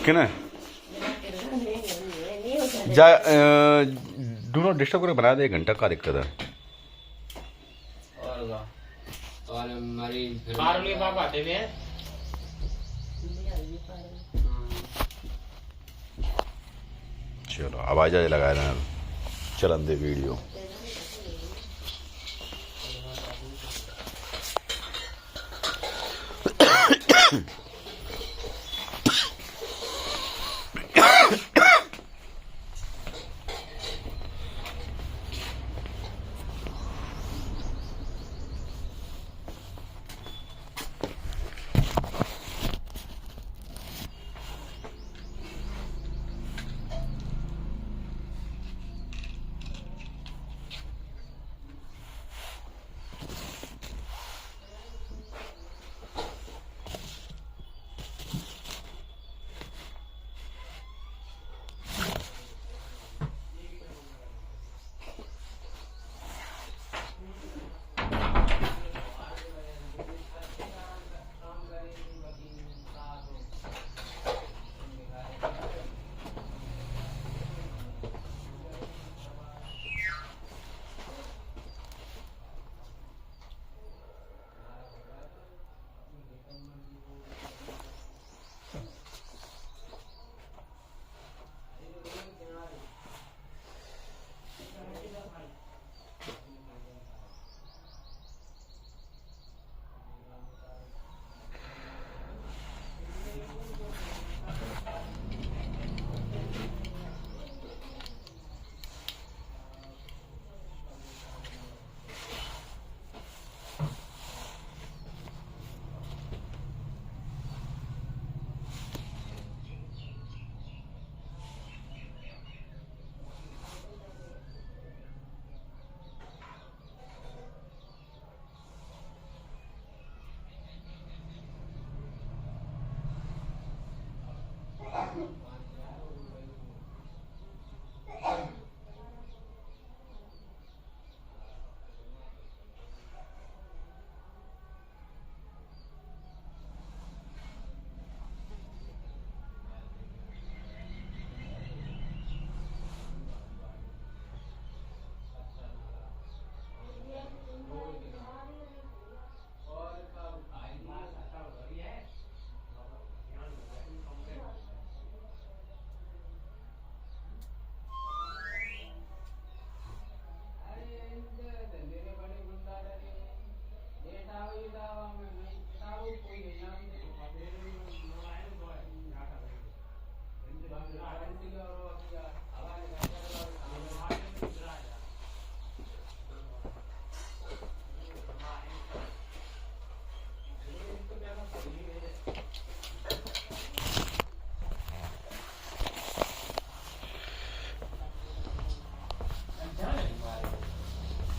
किने जा do not disturb करके बना दे, 1 घंटा का दिक्कत है। और हमारी पारुली बाबा आते हुए हैं। चलो आवाज लगाया ना चलन दे वीडियो।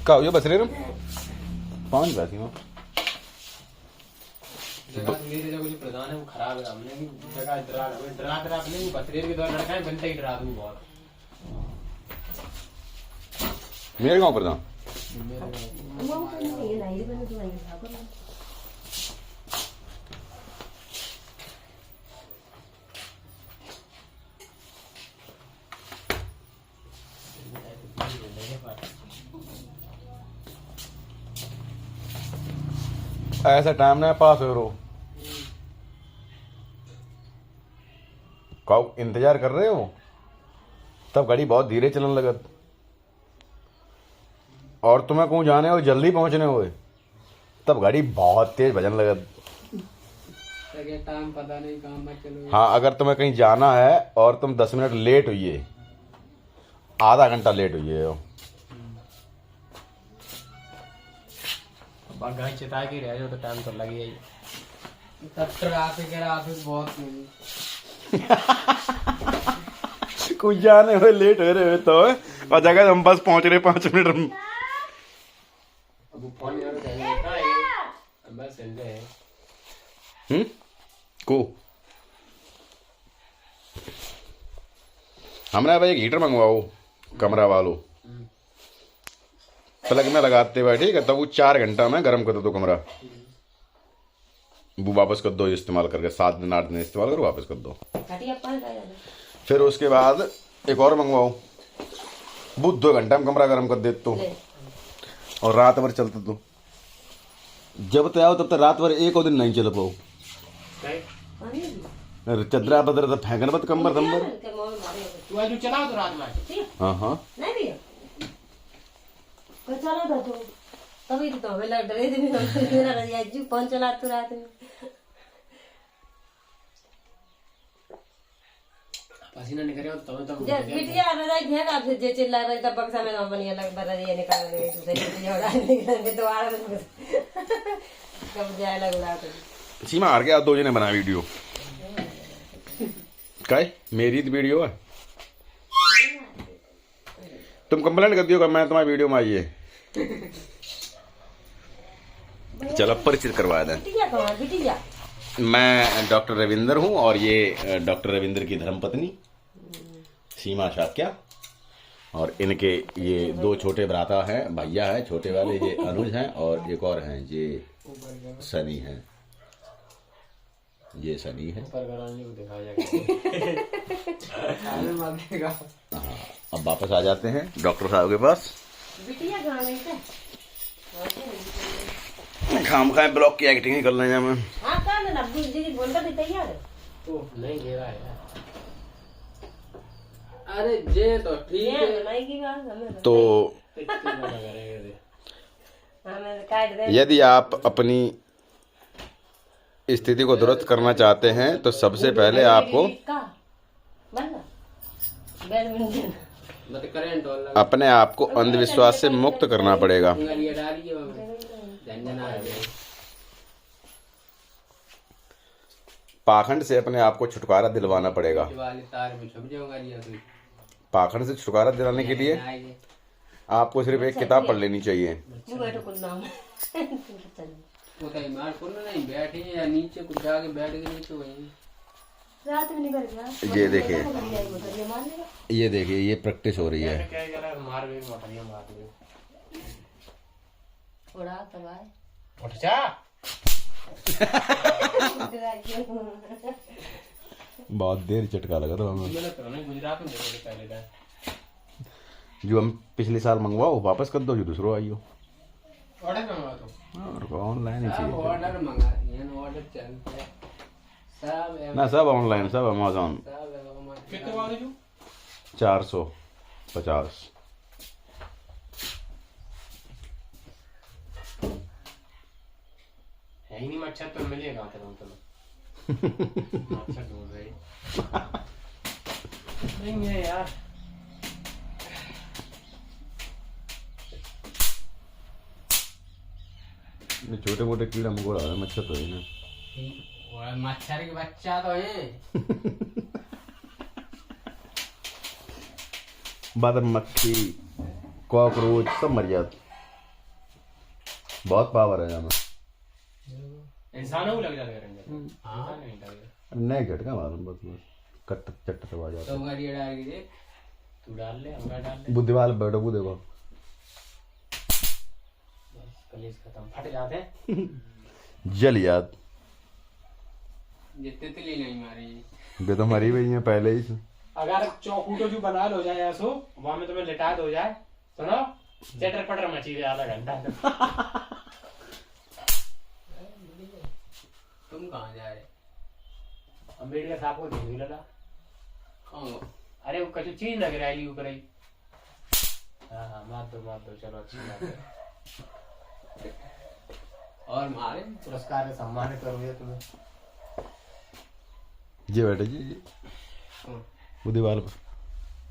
का ये बस रे 5 बैठी हो जगह मेरे जो कुछ प्रधान है वो खराब है। हमने भी जगह डरा नहीं बतरेर के द्वारा लड़का है बनता ही डरा दूं बहुत। मेरे गांव प्रधान ऐसा टाइम ना पास हो रो कब इंतजार कर रहे हो तब गाड़ी बहुत धीरे चलने लगत और तुम्हें कहूँ जाने हो जल्दी पहुंचने हो तब गाड़ी बहुत तेज भजन लगत। टाइम पता नहीं काम में चलो। हाँ अगर तुम्हें कहीं जाना है और तुम 10 मिनट लेट हुई आधा घंटा लेट हुई हो घर चिता के रह जाओ तो टाइम तो लगे ही। तब ट्रैफिक बहुत कुछ जाने हुए लेट हो रहे हो तो और जगह हम बस पहुंच रहे 5 मिनट में। अब फोन यार बस है को हमारा भाई एक हीटर मंगवाओ कमरा वालों प्लग में लगाते हुए ठीक है तब वो 4 घंटा में गर्म कर दो कमरा। वो वापस कर दो इस्तेमाल करके, 7 दिन 8 दिन इस्तेमाल करो वापस कर दो। घटिया पानी का जाना। फिर उसके बाद एक और मंगवाओ, वो 2 घंटा में कमरा गर्म कर दे तो, ले और रात भर चलते तो। जब तक आओ तब तक रात भर एक और दिन नहीं चल पाओ। नहीं पानी भी। अरे चदरा बदरा तो फेंकन मत कंबर दम्बर। के मोह में मारे हो। तू आज चलाओ तो रात में ठीक हाँ हाँ नहीं भी कोई चला था तो तभी तो हमें लग डरे थे मेरा रजिया जू कौन चला तू रात में। पसीना निकले हो तो जब बिटिया रजाई भेग आप जे चिल्ला रही तब बक्सा में ना बनिया लग रजिया निकाल रही दूसरे बिटिया उड़ा निकल के दोबारा में कब जाए लग उड़ा तो सीमा हार गया, 2 जने बना वीडियो काय मेरी तो वीडियो है, तुम कंप्लेंट कर दियो मैं तुम्हारी वीडियो में आइए। चलो परिचित करवा दें। बिटिया कहाँ बिटिया? मैं डॉक्टर रविंद्र हूँ और ये डॉक्टर रविंद्र की धर्मपत्नी सीमा शाक्या, और इनके ये 2 छोटे भ्राता हैं, भैया है छोटे वाले, ये अनुज हैं, और एक और हैं ये सनी हैं, ये सनी है। ऊपर कराने को दिखाया जाएगा। हाँ, अब वापस आ जाते हैं डॉक्टर साहब के पास। बिटिया कहाँ गई थे? खाम खाए ब्लॉक की एक्टिंग ही कर रहे हैं मैं। हाँ कहाँ ना दीदी बोलता भी तैयार है। ओह नहीं दे रहा है। अरे जे तो ठीक ये है। नहीं की बात हमें तो हमें काट दे। यदि आप अपनी स्थिति को दुरुस्त करना चाहते हैं तो सबसे पहले आपको बैडमिंटन मत करंट और अपने आप को अंधविश्वास से मुक्त करना पड़ेगा। उंगलियां डालिए झंझना आ जाए। पाखंड से अपने आप को छुटकारा दिलवाना पड़ेगा। वाले तार में छुप जाऊंगा लिया तो पाखंड से छुटकारा दिलाने के लिए आएंगे। आपको सिर्फ एक किताब पढ़ लेनी चाहिए। वो बैठो कुछ नाम वो कहीं मार को नहीं बैठे या नीचे कुछ जाके बैठ के नीचे वहीं रात में निकल गया। ये देखिए, ये मार लेगा। ये देखिए, ये प्रैक्टिस हो रही है। क्या कह रहा है मार भी मखनियां मार दे थोड़ा तबाय उठ जा। बहुत देर चटका लगा था हमें। मैंने तो नहीं गुजरात में देखा था पहले का। जो हम पिछले साल मंगवाओ वापस कर दो, जो दूसरो आइयो। ऑर्डर मंगवा दो। और ऑनलाइन ही सब चाहिए ऑर्डर मंगा ये ऑर्डर चलते हैं सब ना, सब ऑनलाइन, सब अमेजोन। सब कितने वाले जो 450। है ही नहीं मच्छर तो मिलेगा मच्छर ढूंढ रहे नहीं है यार। छोटे मोटे कीड़ा मकोड़ा है, मच्छर तो है ना। और मच्छर के बच्चा तो है। मधुमक्खी, कॉकरोच सब मर जाते। बहुत पावर है यहाँ। इंसानों को लग जाता है। हाँ नहीं लगेगा। नहीं झटका मालूम, बस कट चट सब आ जाता। तो गाड़ी डाल के देख तू डाल ले, हम डाल ले, बुद्धि वाले बैठो, वो देखो कलेज खत्म, फट जाते हैं। जल याद जितने तिली नहीं मारी वे तो मरी हुई है पहले ही से। अगर चौकूटो जो बना लो जाए ऐसो वहां में तुम्हें लिटा दो जाए, सुनो चटर पटर मची गया आधा घंटा। तुम कहाँ जा रहे? अम्बेडकर साहब को देख लगा। अरे वो कछु चीज लग रहा है ऊपर ही। हाँ हाँ मार दो चलो अच्छी बात है। और मारे पुरस्कार से सम्मानित करोगे तुम्हें। ये बैठे जी बुद्धि वाले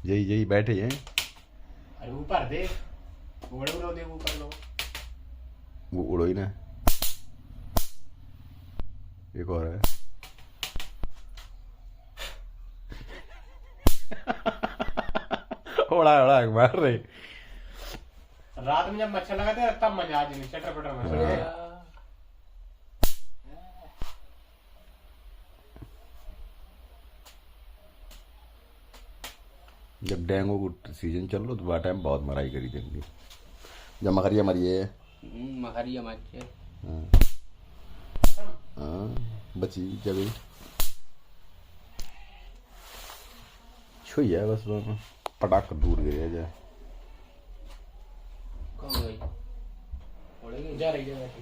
यही यही बैठे हैं। अरे ऊपर देख, उड़ो लो, देख ऊपर लो। वो उड़ो ही ना। एक और है। उड़ा मार रहे। रात में जब मच्छर लगाते हैं तब मजा आ जाए, चटर पटर मच्छर। जब डेंगू को सीजन चल रहा तो वह टाइम बहुत मराई करी जाएंगी। जब मखरिया मरिए मखरिया मच्छर हाँ। बची जगह छुई है बस दोनों पटाख दूर गिरे जाए। कौन गई पड़ेगी जा रही है वैसे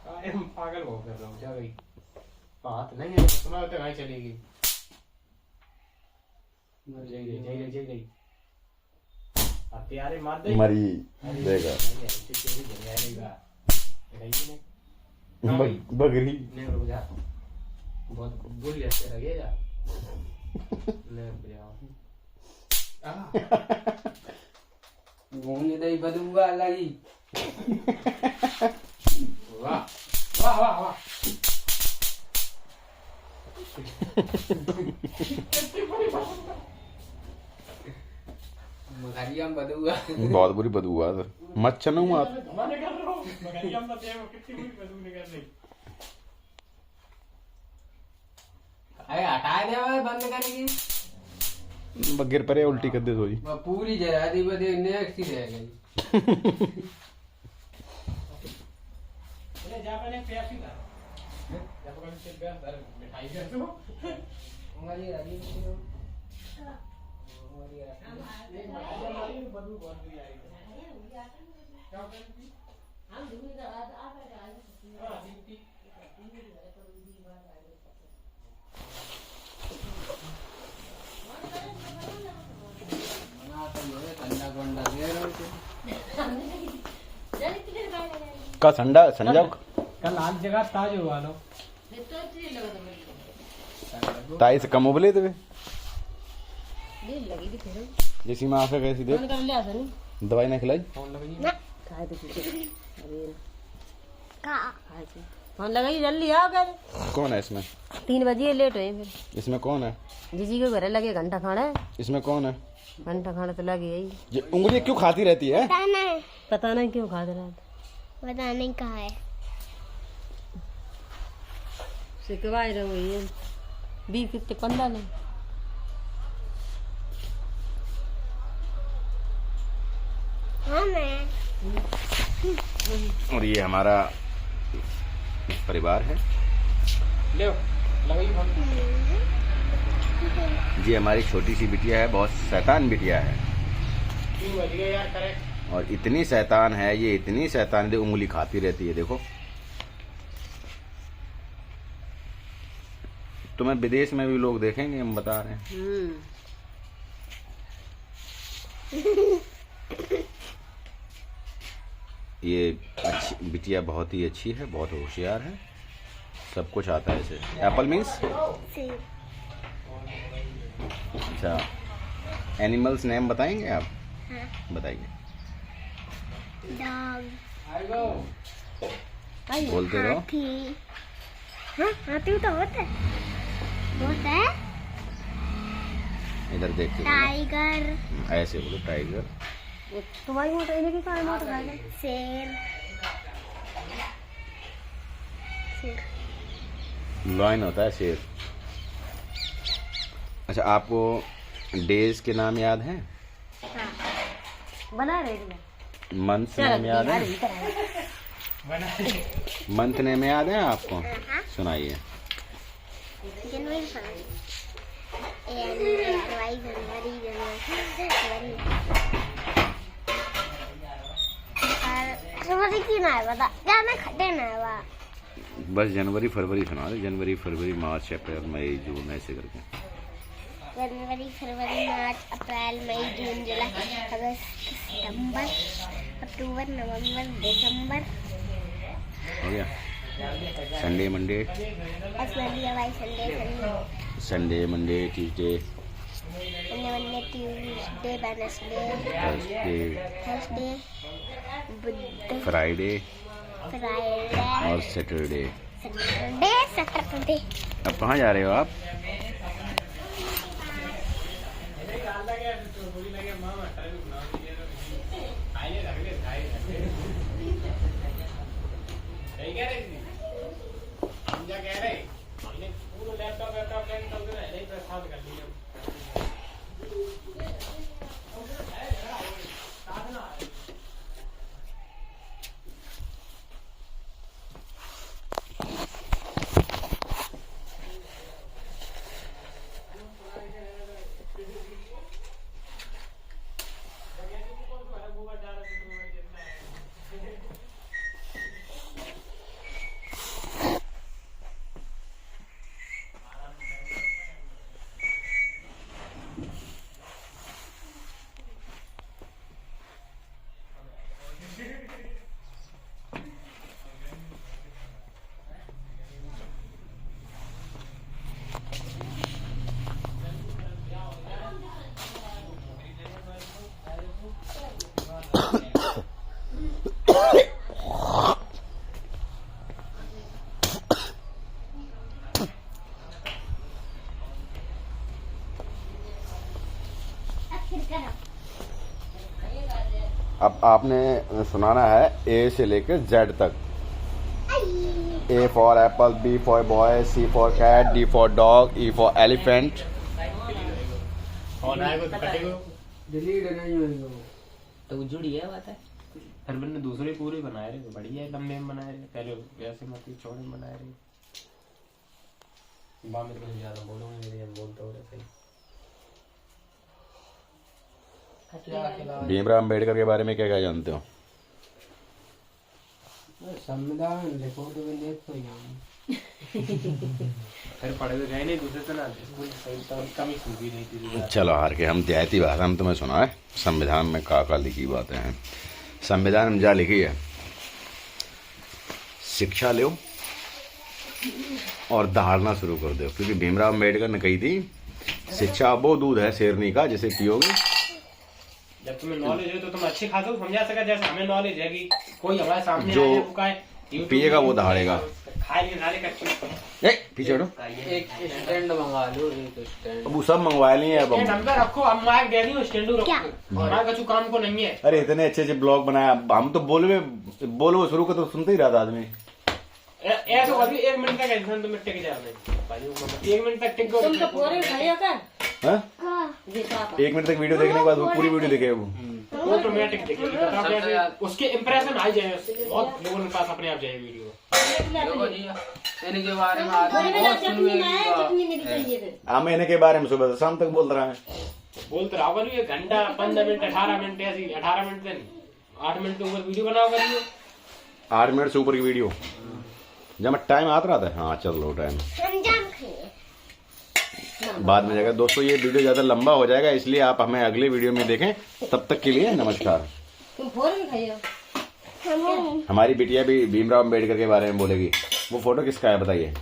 कायम पागल हो कर रहा हूँ जा गई बात नहीं है सुना तो कहाँ चलेगी मर जाएगी हत्यारे मार दे मरी देगा बकरी नहीं रुक जा बहुत बुरी हत्या लगे जा नहीं रुक जाओ घूमने दई बदबू लगी वाह वाह वाह वाह मगरिया में बदबू बहुत बुरी बदबू आ मत चनो आप मैंने कर रहा हूँ मगरिया में बताया वो कितनी बुरी बदबू निकल रही अरे हटा दे बंद करेगी गिर पड़े उल्टी कर दे सोई पूरी जरा दी बदे नेक्स्ट ही रह गई अरे जा पहले प्यासी ला जब कभी से प्यास मिठाई कर दो उंगली राजी हो बदबू बहुत बुरी आ रही है क्या करती हम दूर का आ हां दीप्ति बना तो ये ठंडा गोंडा दे रहे का संडा संजा कल आज जगह ताज हुआ लो ताई से कम उबले थे लगी थी फिर जैसी माँ आंखें कैसी देख फोन कर लिया सनी दवाई ना खिलाई फोन लगी खाए तो कुछ अरे खाए थे फोन लगाई जल्दी आओ कर कौन है इसमें 3 बजे लेट हुए फिर इसमें कौन है जीजी के घर लगे घंटा खाना इसमें कौन है घंटा खाना तो लगे यही ये उंगली क्यों खाती रहती है पता नहीं क्यों खा रहा पता नहीं कहाँ है सिकवाई रहो ये 20 कितने 15 नहीं हाँ मैं और ये हमारा परिवार है ले लगाई फोन जी हमारी छोटी सी बिटिया है बहुत शैतान बिटिया है 3 बज गए यार करेक्ट और इतनी शैतान है ये इतनी शैतान है उंगली खाती रहती है देखो तुम्हें विदेश में भी लोग देखेंगे हम बता रहे हैं ये अच्छी बिटिया बहुत ही अच्छी है बहुत होशियार है सब कुछ आता है इसे एप्पल मीन्स सेब अच्छा एनिमल्स नेम बताएंगे आप हाँ बताइए डॉग बोलते रहो हाथी हाँ हाथी तो होता है इधर देख के बोलो। टाइगर ऐसे बोलो टाइगर तुम्हारी मोटर इन्हें की कहाँ मोटर खा ले शेर लॉयन होता है शेर। अच्छा आपको डेज के नाम याद हैं बना रहे थे मंथ नेम याद है मंथ नेम याद है आपको सुनाइए जनवरी फरवरी फरवरी की ना है बता जाना खटे ना है वा बस जनवरी फरवरी सुना दे जनवरी फरवरी मार्च अप्रैल मई जून ऐसे करके जनवरी फरवरी मार्च अप्रैल मई जून जुलाई अगस्त सितंबर अक्टूबर नवंबर दिसंबर हो गया Sunday Monday Sunday Monday Tuesday Monday Tuesday Wednesday Thursday बुध फ्राइडे फ्राइडे और सैटरडे। सैटरडे अब कहाँ जा रहे हो आप कह रहे हमने पूरा लैपटॉप कैंसिल कर नहीं प्रसाद कर लिया अब आपने सुनाना है ए से लेकर जेड तक। A for apple, B for boy, C for cat, D for dog, E for elephant. और आएगा तो कटेगा डिलीट नहीं होगा। तो जुड़ी है बात है। फिर मैंने दूसरे पूरे बनाए रहे, बढ़िया लंबे में बनाए रहे, पहले वैसे मतलब चौड़े में बनाए रहे। बाम में तो ज्यादा बोलूंगा, मेरे हम बोलते हो रहे सही। भीमराव अम्बेडकर के बारे में क्या क्या जानते हो? संविधान देखो तो मैं देख तो यहाँ फिर पढ़े हुए गए नहीं दूसरे से ना, स्कूल सही तो कम ही सूझी नहीं थी। चलो हार के हम देहाती भाषा में तुम्हें सुना है संविधान में का लिखी बातें हैं। संविधान में जा लिखी है, शिक्षा लो और दहाड़ना शुरू कर दो, क्योंकि भीमराव अम्बेडकर ने कही थी शिक्षा वो दूध है शेरनी का जिसे पियोगे। जब तुम्हें नॉलेज है तो तुम अच्छे खासे समझा सका, जैसे हमें नॉलेज है कि कोई हमारे सामने जो आए वो का पिएगा वो दहाड़ेगा। खाए नाले का पीछे हटो। एक स्टैंड मंगा लो, एक स्टैंड। अब वो सब मंगवा लिए अब हम। नंबर रखो, हम माइक दे दी स्टैंड रखो, हमारा कछु काम को नहीं है। अरे इतने अच्छे अच्छे ब्लॉग बनाया, हम तो बोलो शुरू कर तो सुनते ही रहा था आदमी। ऐसा कभी 1 मिनट तक इंसान तुम्हें टिक जाए, 1 मिनट तक टिक गो। तुम तो पूरे खाइयो का हाँ? जी पापा 1 मिनट तक वीडियो देखने के बाद वो पूरी वीडियो देखे वो। ऑटोमेटिक देखेगी, उसके इंप्रेशन आ जाए, बहुत लोगों के पास अपने आप जाए वीडियो। देखो जी इनके बारे में आदमी थोड़ी में बहुत चटनी सुनने बनाए, की चटनी नहीं चाहिए फिर। हम इन्हें के बारे में सुबह से शाम तक बोलते रहे हैं। बोलते रहो करिए, 1 घंटा 15 मिनट 18 मिनट ऐसी 18 मिनट से 8 मिनट के ऊपर वीडियो बनाओ करिए। 8 मिनट से ऊपर की वीडियो जब टाइम आता रहा था। हाँ चल लो टाइम बाद में जाएगा। दोस्तों ये वीडियो ज़्यादा लंबा हो जाएगा, इसलिए आप हमें अगले वीडियो में देखें। तब तक के लिए नमस्कार। तुम फौरन खाइयो। हमारी बिटिया भी भीमराव अम्बेडकर के बारे में बोलेगी। वो फोटो किसका है बताइए?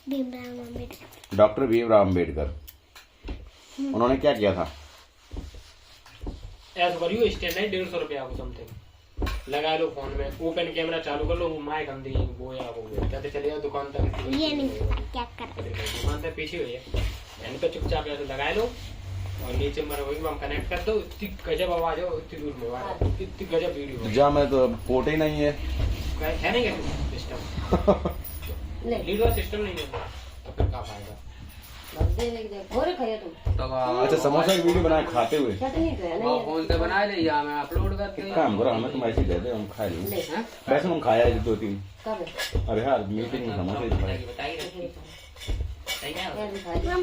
भीमराव अम्बेडकर। डॉक्टर भीमराव अम्बेडकर। उन्होंने क्या किया था? ऐसा करियो, स्टैंड है 150 रुपया को समथिंग, लगा लो फोन में, ओपन कैमरा चालू कर लो, वो माइक हम देंगे वो या वो कहते चले जाओ दुकान तक। ये नहीं क्या कर दुकान तक पीछे हुई है, एंड पे चुपचाप ऐसे लगा लो और नीचे मरवाई में हम कनेक्ट कर दो। इतनी गजब आवाज हो, इतनी दूर में आवाज, इतनी गजब वीडियो जा मैं तो पोर्ट ही नहीं है। है नहीं क्या सिस्टम? लीडर सिस्टम नहीं है तो फिर क्या फायदा? दे लेके जाओ, फौरन खाइयो तुम। तो अच्छा समोसा की वीडियो बनाए खाते हुए। चटनी तो है वो नहीं। कौन से बनाए ले या मैं अपलोड करते हैं। काम करो, हमें तुम ऐसे ही दे दे, हम खा लेंगे। ले वैसे हम खाया है 2-3। कब अरे यार मीटिंग में समोसे ही खाए।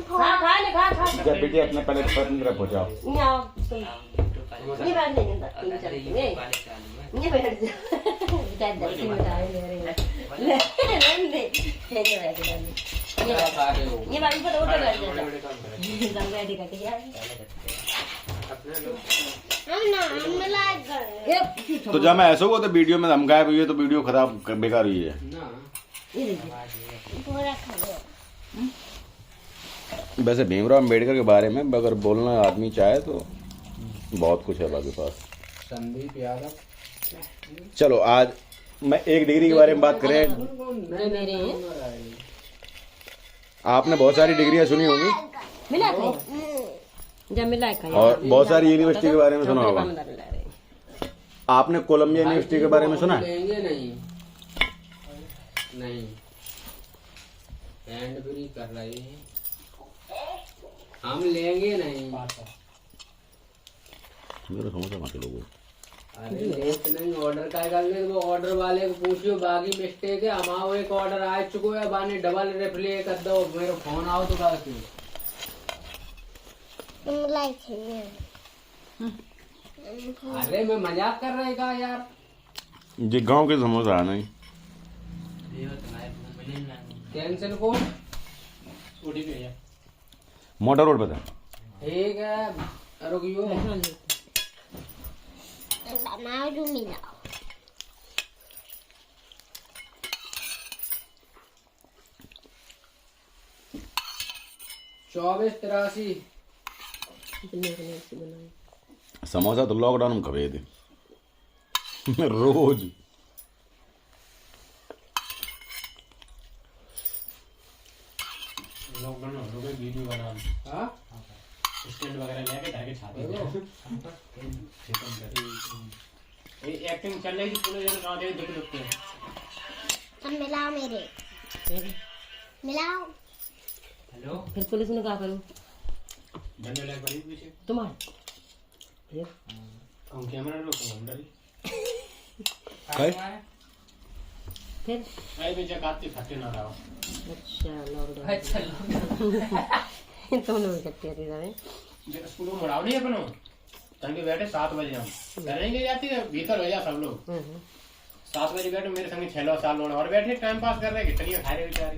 खा ले खा खा जब बेटी अपने पहले पत्नी तक पहुंचाओ। नहीं आओ तुम नहीं बैठ नहीं अंदर तुम चल नहीं बैठ जा शायद दर्शन में आए ले ले ये बैठ जा क्या खा रहे हो? ये बारी पर उठे बैठ जा संग बैठी का यार हम ना हम लाइक कर ये तो जब मैं ऐसा हुआ तो वीडियो में हम गायब हुई है तो वीडियो खराब बेकार हुई है ना ये देखिए पूरा खा लो। वैसे भीमराव अम्बेडकर के बारे में अगर बोलना आदमी चाहे तो बहुत कुछ है आपके पास। संदीप यादव। चलो आज मैं एक डिग्री के बारे में बात करें। मेरे हैं आपने बहुत सारी डिग्रियां सुनी होंगी मिला जब मिला का और बहुत सारी यूनिवर्सिटी के बारे में सुना होगा। आपने कोलंबिया यूनिवर्सिटी के बारे में सुना है? लेंगे नहीं नहीं हैंड फ्री कर रहे हैं हम लेंगे नहीं। मेरे समोसा मत लोगों। अरे लेट नहीं ऑर्डर का कर ले वो ऑर्डर वाले को पूछियो बाकी मिस्टेक है हमारा एक ऑर्डर आ चुको है बाने डबल रिप्ले कर दो मेरे फोन आओ तो बाकी तुम लाइक है अरे मैं मजाक कर रहे का यार। जी गांव के समोसा है नहीं कैंसिल कोड ओटीपी है मोटर रोड पे था। ठीक है रुकियो बनाओ जो मिलाओ। चौबीस 83 समोसा तो लॉकडाउन में खबे थे रोज। वीडियो बना हाँ स्टैंड वगैरह लेके ढाके छाते एक्टिंग चल रही थी पूरे जन कहाँ थे दुख दुखते हैं। अब मिलाओ मेरे मिलाओ। हेलो फिर पुलिस ने कहा करूँ धन्य लाइक बड़ी पीछे तुम्हारे फिर हम कैमरा लो हम डरी फिर आई बेचा काटती फटे ना रहा अच्छा लॉकडाउन अच्छा तुम लोग इकट्ठे थे सारे जब स्कूल में मुड़ाव नहीं अपनो तंगे बैठे 7 बजे हम करेंगे जाती है भीतर हो जा सब लोग 7 बजे बैठे मेरे संगे 6 साल लोग और बैठे टाइम पास कर रहे हैं चलिए खा रहे बेचारे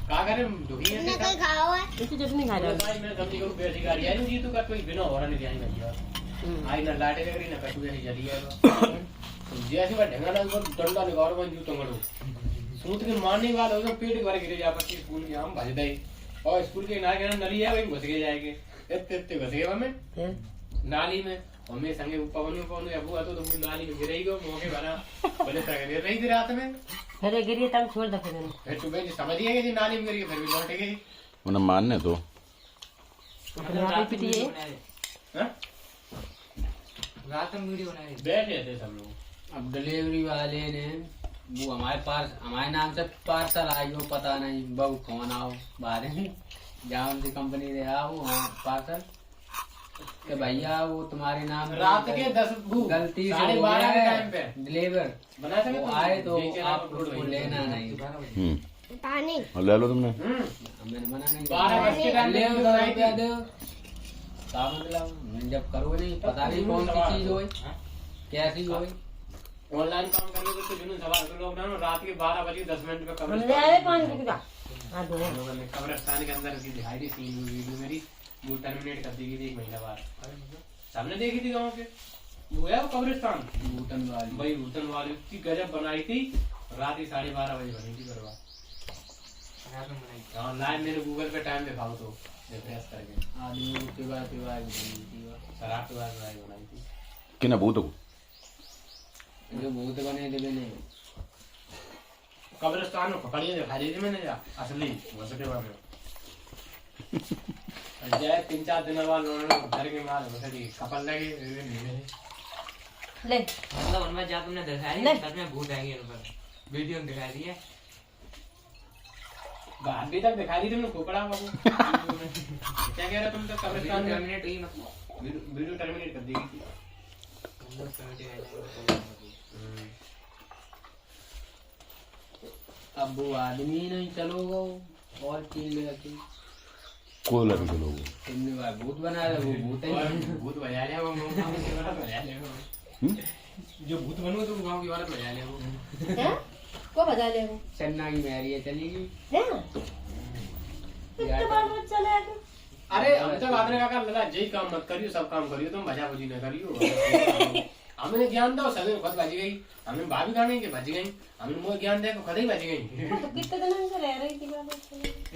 का करे दुखी है तुमने कोई खाओ है? इसकी चटनी खा रहा भाई मैं सब्जी को बेसी गाड़ी आई जी तू का कोई बिना हो रहा नहीं जानी भैया आई ना लाटे करी ना कछु ऐसी जली है जैसे मैं ढंगा ना को डंडा निकाल बन जू तंगड़ो सूत के मारने वाला हो तो पेट भर गिरे जा पक्की स्कूल के हम भज दई और स्कूल के ना के नली है वही घुस के जाएंगे इतने घुस गए हमें फिर नाली में और मेरे संगे पवन अबू तो तुम नाली में गिरेगी मौके बना बोले तक रही थी रात में फिर गिरी तब छोड़ दो फिर फिर सुबह समझिए कि नाली में गिरी फिर भी लौटेगी उन्हें मानने तो अपने हाथ ही पिटिए रात में वीडियो बनाई बैठ जाते सब लोग अब डिलीवरी वाले ने वो हमारे नाम से पार्सल आई हो पता नहीं बहु फोन आओ बाहर जहाँ उनकी कंपनी दे आओ पार्सल कि भैया वो तुम्हारे नाम रात के 10 गलती से 12:30 के टाइम पे डिलीवर बना सके वो आए तो आप उसको लेना नहीं। पानी और ले लो तुमने मैंने मना नहीं 12 बजे के टाइम ले पे आओ, बनाई रुपया थी। दो का मतलब जब करो नहीं पता नहीं कौन सी चीज होई कैसी होई ऑनलाइन काम करने को तो जुनून सवाल कर लॉकडाउन रात के 12 बजे 10 मिनट में ले आए पानी का हां दो लोगों ने कब्रिस्तान के अंदर की दिखाई थी सीन वीडियो मेरी वो टर्मिनेट कर दी गई थी 1 महीना बाद सामने देखी थी गाँव के वो है वो कब्रिस्तान भूतन वाली भाई भूतन वाली की गजब बनाई थी रात ही 12:30 बजे बनी थी बर्बाद हाँ लाइव मैंने गूगल पे टाइम दिखाओ तो रिफ्रेश करके आदमी को तिवार शराब के बाद बनाई थी कि ना भूत को जो भूत बने थे नहीं कब्रिस्तान में पकड़िए दिखा दी थी मैंने जा असली वसटे वाले जय 3-4 दिन बाद उन्होंने घर के मार वसटी कपल लगे ले मतलब उनमें जहाँ तुमने दिखाई नहीं। सच में भूत आएंगे उन पर वीडियो में दिखाई दी है अभी तक दिखा दी तुमने खोपड़ा बाबू क्या कह रहे तुम तो कब्रिस्तान में टर्मिनेट हुई मतलब वीडियो टर्मिनेट कर दी गई थी अब वो आदमी नहीं चलोगा और चीज ले आती कोई लगे तो लोग तुमने वह भूत बनाया था, वो भूत ही और नहीं। भूत बजा लिया वो गाँव की औरत बजा लिया वो जो भूत बनू तो गाँव की औरत बजा लिया वो हैं को बजा ले वो चन्ना की मैरिया चली गई हैं इतने बार मत चले आके अरे हम तो आदमी का लगा जय काम मत करियो सब काम करियो तुम भजा भुजी न करियो हमने ज्ञान दो सभी खुद बच गई हमने भाभी खाने के बच गई हमने मुझे ज्ञान दे खुद ही बच गई तो कितने दिन से रह रही थी बाबू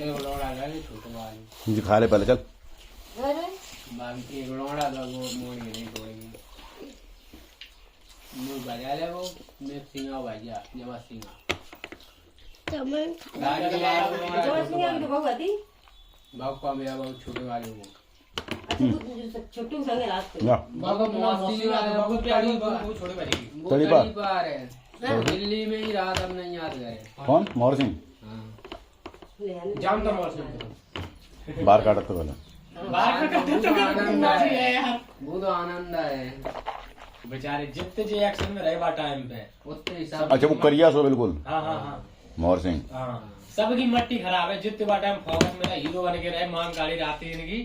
एक लोड़ा गए छोटे वाली दिखा ले पहले चल अरे बाकी एक लोड़ा था वो मोड़ी नहीं तोड़ेगी मुझे बजा ले वो मैं सिंगा भैया जब सिंगा चमन गाड़ी के बाद लोड़ा जब सिंह की तो बहू आती बाप का मेरा बहुत छोटे वाले वो अच्छा छोटू संगे रात को ना बाबू मस्ती वाले वो छोड़े बजेगी वो तड़ी तड़ी पार। पार है दिल्ली में ही रात हम नहीं याद गए कौन मोहर सिंह हाँ ले आने जाम तो मौसम बाहर काटा तो पहले बाहर का तो आनंद है है यार वो तो आनंद है बेचारे जितने जे एक्शन में रहे बा टाइम पे उतने हिसाब अच्छा वो करिया सो बिल्कुल हाँ हाँ हाँ मोहर सिंह हाँ सबकी मट्टी खराब है जितने बार टाइम फोकस में हीरो बन के रहे मांग गाड़ी आती है इनकी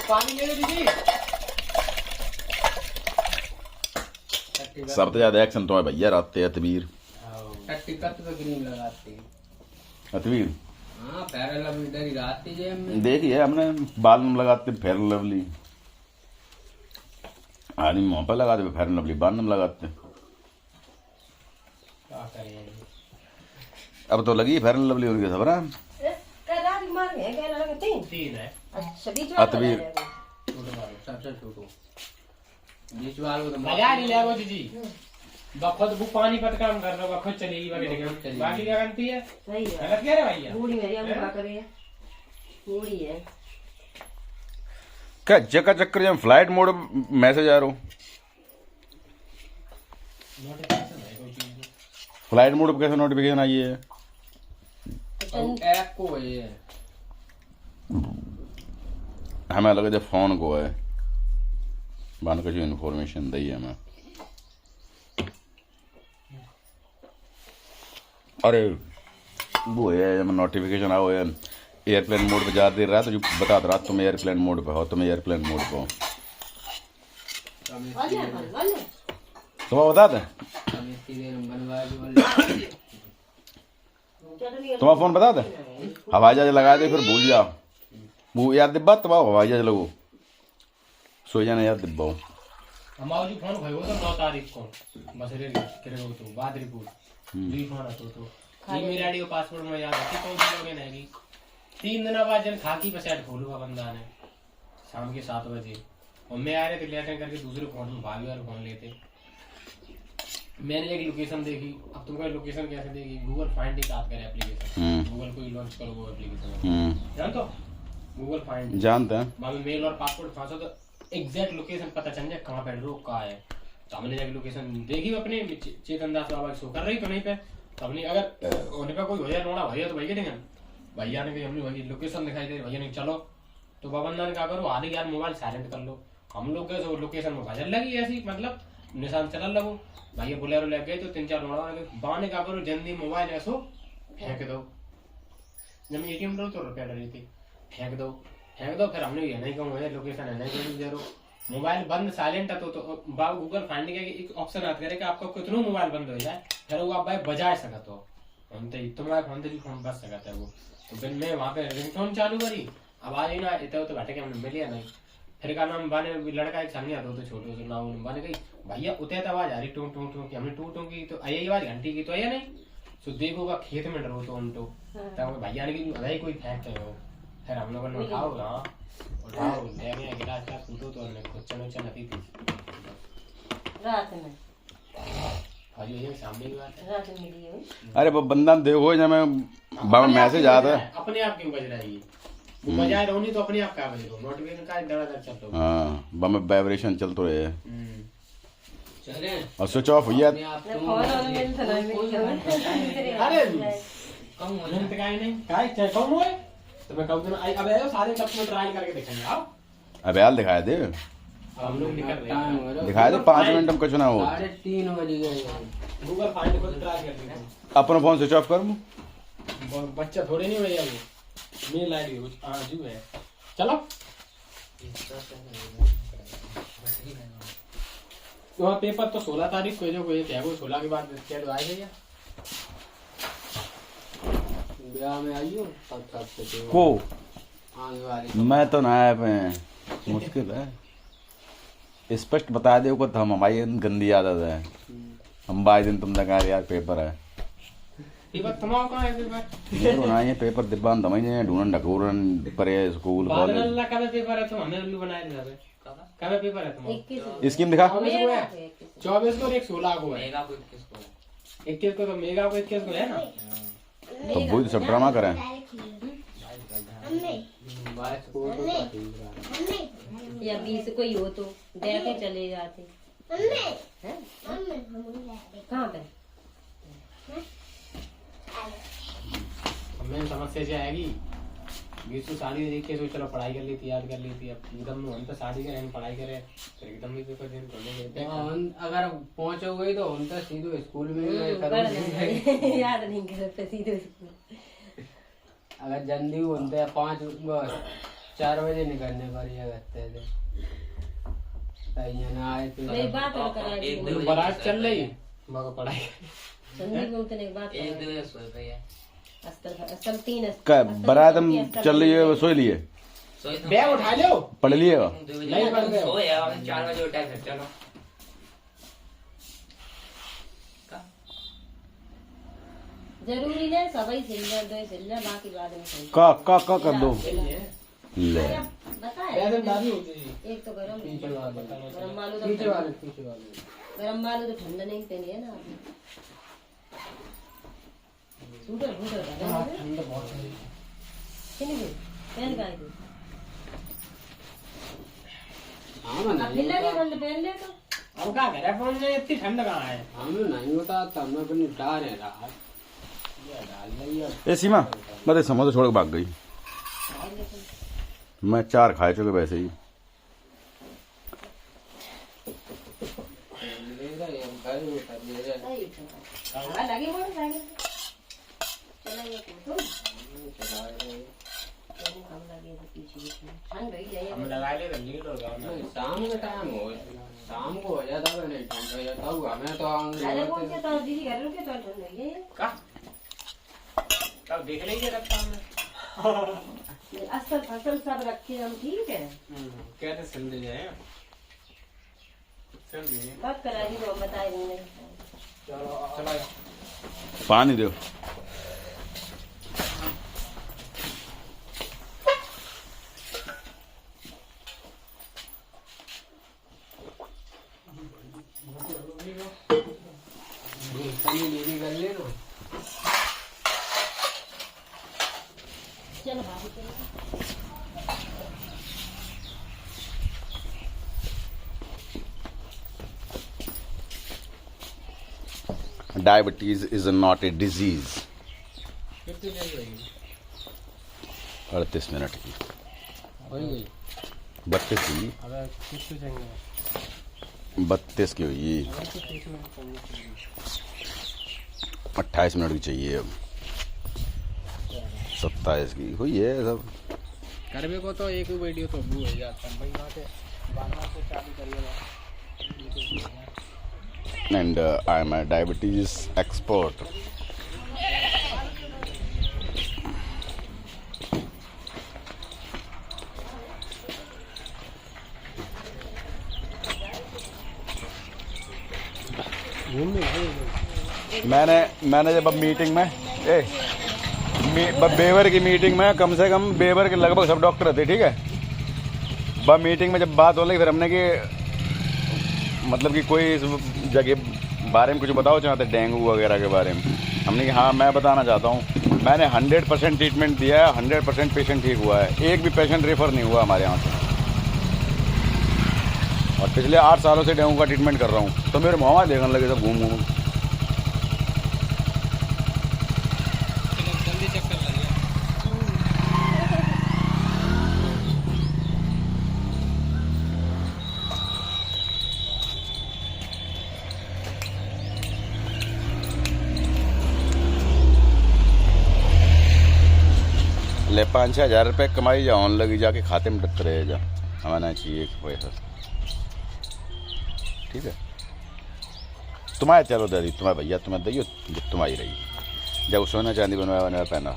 पानी ले लो दीदी सबसे ज्यादा एक्शन तो है भैया रात अतवीर टट्टी कत पे क्रीम लगाते हैं अतवीर हाँ पैरल अब इधर ही रात ही जेब में देखिए हमने बाल में लगाते फेयर लवली आदमी मुंह पर लगाते फेयर लवली बाल में लगाते क्या करें अब तो लगी फेयर लवली उनके सब ना कह रात मार है कह लगा तीन 3 है अच्छा बीच में अतवीर। छोटे वाले सबसे छोटो बीच वालों को तो मजा नहीं लिया वो दीदी खुद वो पानी पत काम कर रहा खुद चलेगी बाकी बाकी क्या करती है सही है गलत क्या रे भैया बूढ़ी मेरी हम क्या करे बूढ़ी है क्या चक्कर चक्कर जब फ्लाइट मोड मैसेज आ रहा नोटिफिकेशन है कोई चीज की। फ्लाइट मोड पे कैसे नोटिफिकेशन आई है? और ऐप को ये हमें लगे जब फोन को है बन कुछ इन्फॉर्मेशन दी है हमें। अरे वो है जब नोटिफिकेशन आओ है एयरप्लेन मोड पे जा दे रहा है तो जो बता रहा तुम एयरप्लेन मोड पे हो, तुम एयरप्लेन मोड पे हो। तुम्हें बता दें तुम्हारा फोन बता दे हवाई जहाज लगा दे फिर भूल जाओ वो याद दिब्बा तुम्हारा हवाई जहाज लगो सो जाना याद दिब्बा हमारा जो फोन भयो तो 9 तारीख को बस रे करे हो तो बाद रिपोर्ट जी फोन आतो तो ईमेल आईडी और पासवर्ड में याद रखी कौन सी लोगे नहीं 3 दिन बाद जन खाकी पे सेट खोलूगा बंदा ने शाम के 7 बजे और मैं आ रहे थे लेटर करके दूसरे फोन में भाभी वाले फोन लेते। मैंने एक लोकेशन देखी, अब तुमको लोकेशन कैसे देगी? गूगल फाइंड एक आप करे एप्लीकेशन, गूगल को लॉन्च करो वो एप्लीकेशन जानते हो? गूगल फाइंड जानते हैं। बाद में मेल और पासवर्ड फांसो तो एग्जैक्ट लोकेशन पता चल जाए कहाँ पे रो कहाँ है। तो हमने जाके लोकेशन देखी अपने चेतन दास बाबा शो कर रही तो नहीं पे तो हमने अगर होने पे कोई भैया लोड़ा भैया तो भैया देंगे भैया ने हमने वही लोकेशन दिखाई दे रही भैया ने चलो तो बाबा ने कहा करो आधे यार मोबाइल साइलेंट कर लो। हम लोग के लोकेशन में भजन लगी ऐसी मतलब निशान चलने लगो भैया बुलेरो लग गए तो 3-4 लोड़ा बाने का करो जल्दी मोबाइल ऐसो फेंक दो। जब मैं एटीएम लो तो रुपया डरी थी फेंक दो फिर हमने ये नहीं कहूँ लोकेशन है नहीं जरूर मोबाइल बंद साइलेंट है तो बाबू गूगल फाइंड के एक ऑप्शन आता है कि आपका कितना मोबाइल बंद हो जाए फिर वो आप भाई बजा सकते हो हम तो तुम्हारे फोन से फोन बच सकता है वो तो फिर मैं वहाँ पे रिंगटोन चालू करी आवाज ही ना इतना तो बैठे के हमने मिलिया नहीं फिर का नाम बाने लड़का एक सामने आता तो छोटे से नाम बाने गई भैया उतने तो आवाज आ रही टूं टूं टूं की हमने टूं टूं की तो आई आवाज घंटी की तो आया नहीं सो देखोगा खेत में डरो तो उनको तब भैया ने की अरे कोई फेंकते हो फिर हम लोगों ने उठाओ ले गया गिलास का फूटो तो हमने क्वेश्चन वचन अभी थी रात में भाई ये सामने की बात है रात में मिली हुई अरे वो बंदा देखो जब मैं मैसेज आता है अपने आप क्यों बज रहा है ये वो बजाए रहो नहीं तो अपने आप का बज रहा नोटिफिकेशन का दर चल रहा हाँ बम वाइब्रेशन चलते रहे चले और स्विच ऑफ हुआ फोन और मेरे से नहीं अरे कम हो मिनट का नहीं काय चाहे कम होए तो मैं कहूं अब आयो सारे कप में ट्रायल करके देखेंगे आओ अब यार दिखाया दे हम लोग निकल रहे हैं दिखाया दे 5 मिनट में कुछ ना हो 3:30 बज गए गूगल फाइंड को ट्राई करते हैं अपना फोन स्विच ऑफ कर बच्चा थोड़े नहीं भैया वो मेल आईडी हां जी है चलो तो पेपर तो 16 तारीख को जो कोई क्या 16 के बाद शेड्यूल आ जाएगा ब्याह में आइयो तब तक से को आने वाली मैं तो ना आया पे मुश्किल है स्पष्ट बता दे को तो हम हमारी गंदी आदत है हम 22 दिन तुम तक यार पेपर है पेपर तुम्हारा कहाँ है पेपर ना ये पेपर दिब्बान दमाई ढूंढन ढकूरन परे स्कूल बादल कॉलेज अल्लाह कब पेपर है तो हमने उल्लू बनाए थे कब पेपर है तुम्हारा स्कीम दिखा 24 को और एक 16 को है मेगा को किसको है? 21 को तो मेगा को 21 को है ना तो वही सब ड्रामा करें मम्मी बारिश को तो ठीक रहा मम्मी या 20 को ही हो तो दे के चले जाते मम्मी हैं मम्मी हम ले कहाँ पे हमें समस्या से आएगी 20 को साड़ी देख के तो चलो पढ़ाई कर लेती याद कर लेती अब एकदम हम तो शादी करें पढ़ाई करें फिर एकदम भी पेपर देने पढ़ने अगर पहुंचोगे तो उनका सीधे स्कूल में ही मैं पढ़ करूंगी लेंगे। याद नहीं करते सीधे स्कूल अगर जल्दी होते 4 बजे निकलने पर ये करते थे ये ना आए मेरी तो बात और करा एक दी दो बारात चल रही मगर पढ़ाई संदीप में उतने एक बात एक दो सो पे है अस्तर 3 बारात हम चल रही है सोई लिए सोई तो बैग उठा लो पढ़ लिएगा नहीं पढ़ रहे हो। सोए हम 4 बजे उठा फिर चलो जरूरी नहीं सभी सिल्वर दो सिल्वर बाकी बाद में सही का कर दो ले बताए बैग में डाली होती है एक तो गरम पीछे वाले गरम आलू तो पीछे वाले गरम आलू तो ठंडा नहीं पहनी है ना आपने सूटर सूटर का ठंड बहुत है किन्हीं को पहन का हाँ अब ढीला के ठंड पहन ले तो हम क्या कह रहे फोन में इतनी ठंड कहाँ है? हमें नहीं होता तो हमने अपनी डाल है रहा ये डाल लिया ए सीमा बस समोसा छोड़ के भाग गई। मैं 4 खा चुके वैसे ही। ले गए हम घर में कर ले गए हवा लगी मोटरसाइकिल चला ये तो चला रहे हम लगे तो पीछे ठंड रही जाए हम लगा ले लीड हो गया नहीं, शाम का टाइम हो शाम को हो जाता है नहीं ठंड हो जाता हुआ हमें तो अरे कौन से तो दीदी घर रुके तो ठंड रही है का तब देख लीजिए रखता हमने अस्तर फसल सब रखे हम ठीक है कहते सिल दे जाए सिल दिए कब करा दी वो बताए नहीं चलो चला पानी दो। पानी लेने कर ले ना चलो भाभी चलो diabetes is not a disease. कितनी देर लगी 38 मिनट की हो गई 32 की अबे कितनी चाहिए 32 की हुई 28 मिनट की चाहिए अब 27 की हुई है सब। करवे को तो एक वीडियो तो व्यू हो जाता है भाई बात से चालू करिएगा and I am a diabetes expert. मैंने जब अब मीटिंग में बेवर की मीटिंग में कम से कम बेवर के लगभग सब डॉक्टर थे, ठीक है। बब मीटिंग में जब बात हो रही फिर हमने कि मतलब कि कोई इस जगह बारे में कुछ बताओ चाहते डेंगू वगैरह के बारे में। हमने कि हाँ मैं बताना चाहता हूँ। मैंने 100% ट्रीटमेंट दिया है, 100% पेशेंट ठीक हुआ है, एक भी पेशेंट रेफर नहीं हुआ हमारे यहाँ से। और पिछले 8 सालों से डेंगू का ट्रीटमेंट कर रहा हूँ, तो मेरे मुँह देखने लगे सब घूम घूम। जल्दी चक्कर लग गया ले 5-6 हज़ार रुपये कमाई जा ऑन लगी जाके खाते में डक रहे जा हमारा चाहिए पैसा, ठीक है। तुम्हारे चलो दादी तुम्हारे भैया तुम्हें दी तुम्हारी रही जब सोना चांदी बनवाया बनवाया पहना।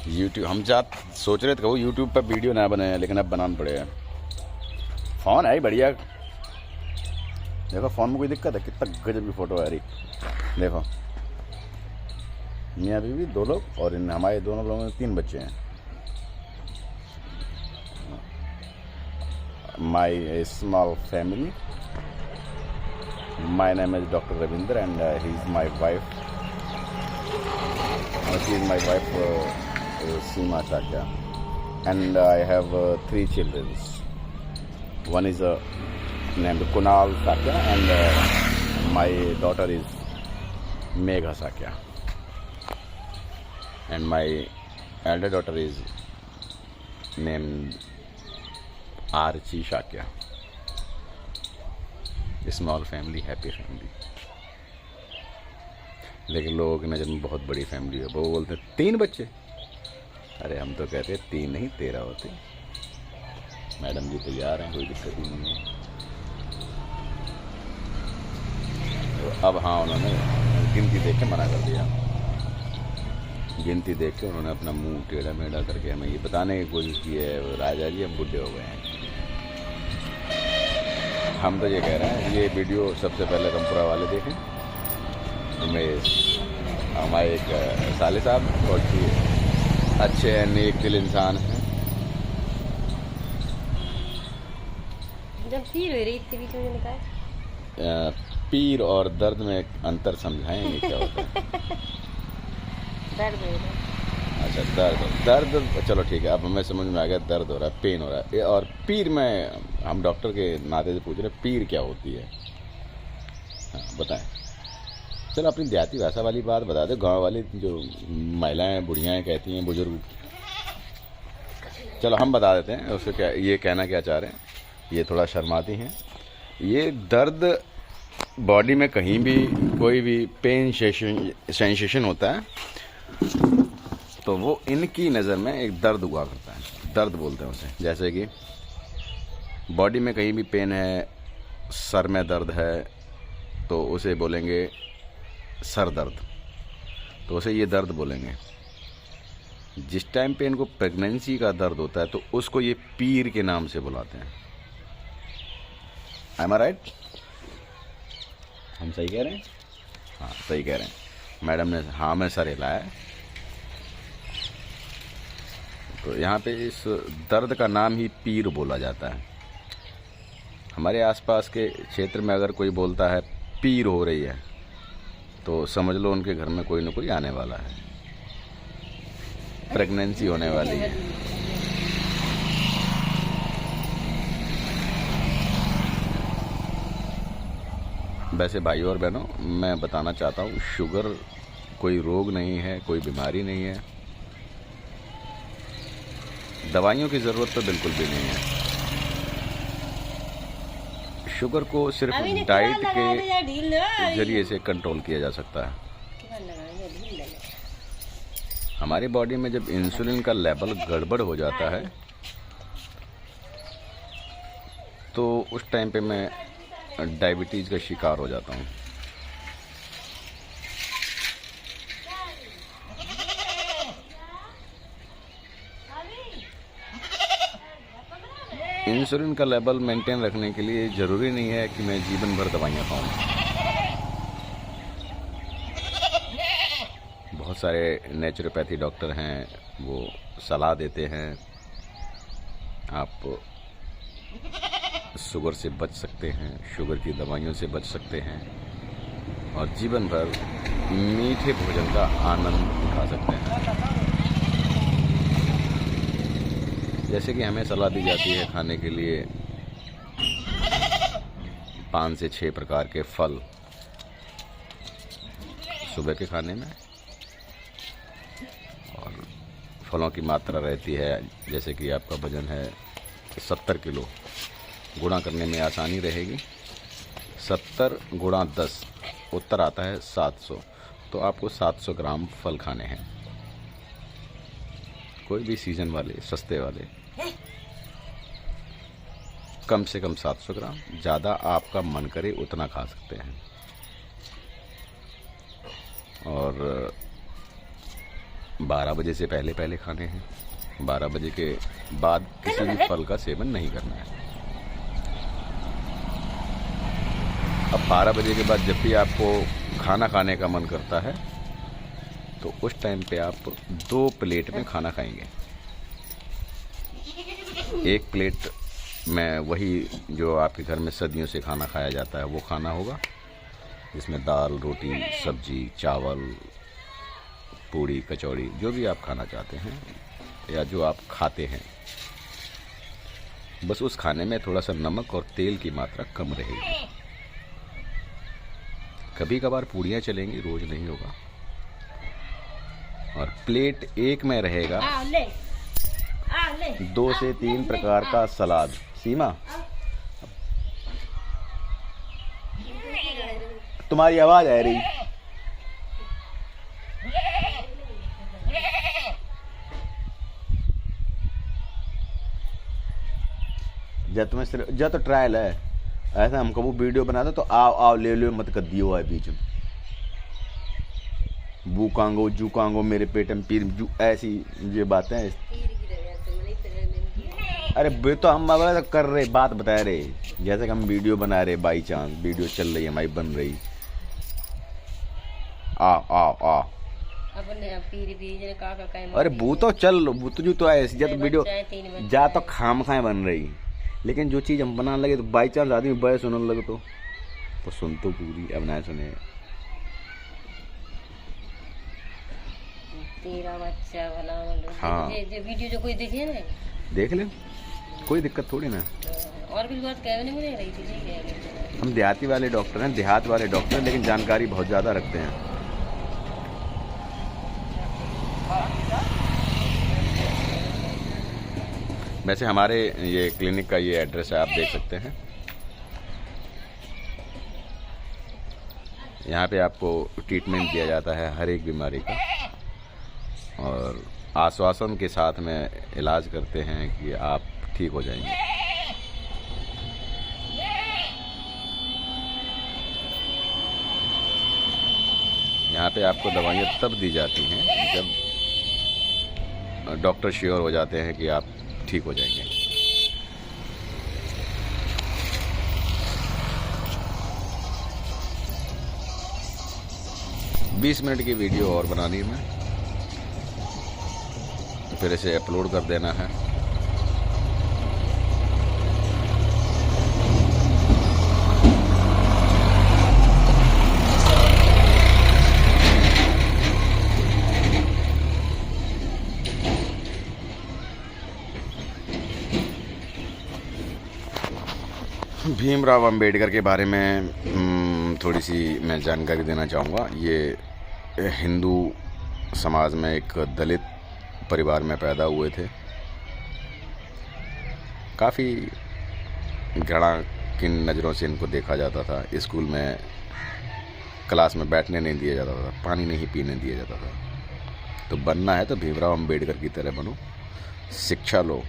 यूट्यूब हम सोच रहे थे वो यूट्यूब पर वीडियो ना बनाए, लेकिन अब बनाना पड़ेगा। फ़ोन है ही बढ़िया, देखो फ़ोन में कोई दिक्कत है, कितना गजब की फ़ोटो आ रही। देखो मियाँ बीवी 2 लोग और इन हमारे दोनों लोगों में 3 बच्चे हैं। My small family. My name is doctor Ravindra and he is my wife. She is my wife Seema Sakya and I have 3 children. One is named Kunal Sakya and my daughter is Megha Sakya. And my elder daughter is named Archie Sakya. Small family, happy family. लेकिन लोगों की नज़र में बहुत बड़ी family है। वो बोलते हैं 3 बच्चे, अरे हम तो कहते हैं 3 नहीं 13 होते। मैडम जी तैयार हैं, कोई दिक्कत ही नहीं है। तो अब हाँ उन्होंने गिनती देख के मना कर दिया। गिनती देख के उन्होंने अपना मुंह टेढ़ा मेढ़ा करके हमें ये बताने की कोशिश की है राजा जी हम बुढ़े हो गए हैं। हम तो ये कह रहे हैं ये वीडियो सबसे पहले रामपुरा वाले देखें। हमारे एक साले साहब बहुत अच्छे हैं, नेक दिल इंसान हैं। जब पीर हो रही थी बीच में निकाल पीर और दर्द में अंतर समझाएंगे क्या होता है। दर्द हो रहा अच्छा दर्द चलो ठीक है, अब हमें समझ में आ गया, दर्द हो रहा है, पेन हो रहा है। और पीर में हम डॉक्टर के नाते से पूछ रहे हैं, पीर क्या होती है? हाँ बताएं। चलो अपनी देहाती भाषा वाली बात बता दो, गांव वाली जो महिलाएं बुढ़ियाएं कहती हैं, बुजुर्ग। चलो हम बता देते हैं उसको क्या ये कहना क्या चाह रहे हैं। ये थोड़ा शर्माती हैं। ये दर्द बॉडी में कहीं भी कोई भी पेन सेंसेशन होता है तो वो इनकी नज़र में एक दर्द हुआ करता है, दर्द बोलते हैं उसे। जैसे कि बॉडी में कहीं भी पेन है, सर में दर्द है तो उसे बोलेंगे सर दर्द, तो उसे ये दर्द बोलेंगे। जिस टाइम पे इनको प्रेगनेंसी का दर्द होता है तो उसको ये पीर के नाम से बुलाते हैं। एम आई राइट? हम सही कह रहे हैं? हाँ सही कह रहे हैं। मैडम ने हाँ में सर हिलाया है। तो यहाँ पे इस दर्द का नाम ही पीर बोला जाता है। हमारे आसपास के क्षेत्र में अगर कोई बोलता है पीर हो रही है तो समझ लो उनके घर में कोई ना कोई आने वाला है, प्रेगनेंसी होने वाली है। वैसे भाइयों और बहनों, मैं बताना चाहता हूँ, शुगर कोई रोग नहीं है, कोई बीमारी नहीं है। दवाइयों की ज़रूरत तो बिल्कुल भी नहीं है। शुगर को सिर्फ डाइट के जरिए से कंट्रोल किया जा सकता है। हमारी बॉडी में जब इंसुलिन का लेवल गड़बड़ हो जाता है तो उस टाइम पे मैं डायबिटीज़ का शिकार हो जाता हूँ। इंसुलिन का लेवल मेंटेन रखने के लिए ज़रूरी नहीं है कि मैं जीवन भर दवाइयाँ खाऊं। बहुत सारे नेचुरोपैथी डॉक्टर हैं, वो सलाह देते हैं आप शुगर से बच सकते हैं, शुगर की दवाइयों से बच सकते हैं और जीवन भर मीठे भोजन का आनंद उठा सकते हैं। जैसे कि हमें सलाह दी जाती है खाने के लिए 5 से 6 प्रकार के फल सुबह के खाने में, और फलों की मात्रा रहती है, जैसे कि आपका वजन है 70 किलो, गुणा करने में आसानी रहेगी। 70 गुणा 10 उत्तर आता है 700, तो आपको 700 ग्राम फल खाने हैं, कोई भी सीजन वाले, सस्ते वाले, कम से कम 700 ग्राम, ज़्यादा आपका मन करे उतना खा सकते हैं। और 12 बजे से पहले पहले खाने हैं, 12 बजे के बाद किसी भी फल का सेवन नहीं करना है। अब 12 बजे के बाद जब भी आपको खाना खाने का मन करता है तो उस टाइम पे आप 2 प्लेट में खाना खाएंगे। एक प्लेट में वही जो आपके घर में सदियों से खाना खाया जाता है वो खाना होगा, जिसमें दाल, रोटी, सब्जी, चावल, पूड़ी, कचौड़ी, जो भी आप खाना चाहते हैं या जो आप खाते हैं, बस उस खाने में थोड़ा सा नमक और तेल की मात्रा कम रहेगी। कभी कभार पूड़ियाँ चलेंगी, रोज नहीं होगा। और प्लेट एक में रहेगा 2 से 3 प्रकार का सलाद। सीमा, तुम्हारी आवाज आ रही। जब तो ट्रायल है, ऐसा हम कबू वीडियो बना दो तो आओ ले लो मत कर दियो है बीच में बूकांगो जूकांगो मेरे पेट में पीर जू, ऐसी ये बातें। अरे वे तो हम तो कर रहे, बात बता रहे, जैसे कि हम वीडियो बना रहे, बाई चांस वीडियो चल रही है हमारी, बन रही। आ अरे वो तो चल, वो तो जो तो ऐसी जा तो वीडियो जा तो खाम खाए बन रही, लेकिन जो चीज़ हम बनाने लगे तो बाई चांस आदमी बड़े सुनने लगे तो सुन तो पूरी, अब ना सुने। तेरा बच्चा भला मतलब हाँ। ये वीडियो जो कोई देखे ना देख ले, कोई दिक्कत थोड़ी ना। और भी बात कहने में नहीं रही थी ठीक है। हम देहाती वाले डॉक्टर हैं, देहात वाले डॉक्टर हैं, लेकिन जानकारी बहुत ज़्यादा रखते हैं। वैसे हमारे ये क्लिनिक का ये एड्रेस है, आप देख सकते हैं। यहाँ पे आपको ट्रीटमेंट दिया जाता है हर एक बीमारी का, और आश्वासन के साथ में इलाज करते हैं कि आप ठीक हो जाएंगे। यहाँ पे आपको दवाइयाँ तब दी जाती हैं जब डॉक्टर श्योर हो जाते हैं कि आप ठीक हो जाएंगे। बीस मिनट की वीडियो और बनानी है, मैं फिर इसे अपलोड कर देना है। भीमराव अंबेडकर के बारे में थोड़ी सी मैं जानकारी देना चाहूँगा। ये हिंदू समाज में एक दलित परिवार में पैदा हुए थे। काफ़ी घृणा की नज़रों से इनको देखा जाता था। स्कूल में क्लास में बैठने नहीं दिया जाता था, पानी नहीं पीने दिया जाता था। तो बनना है तो भीमराव अंबेडकर की तरह बनो, शिक्षा लो।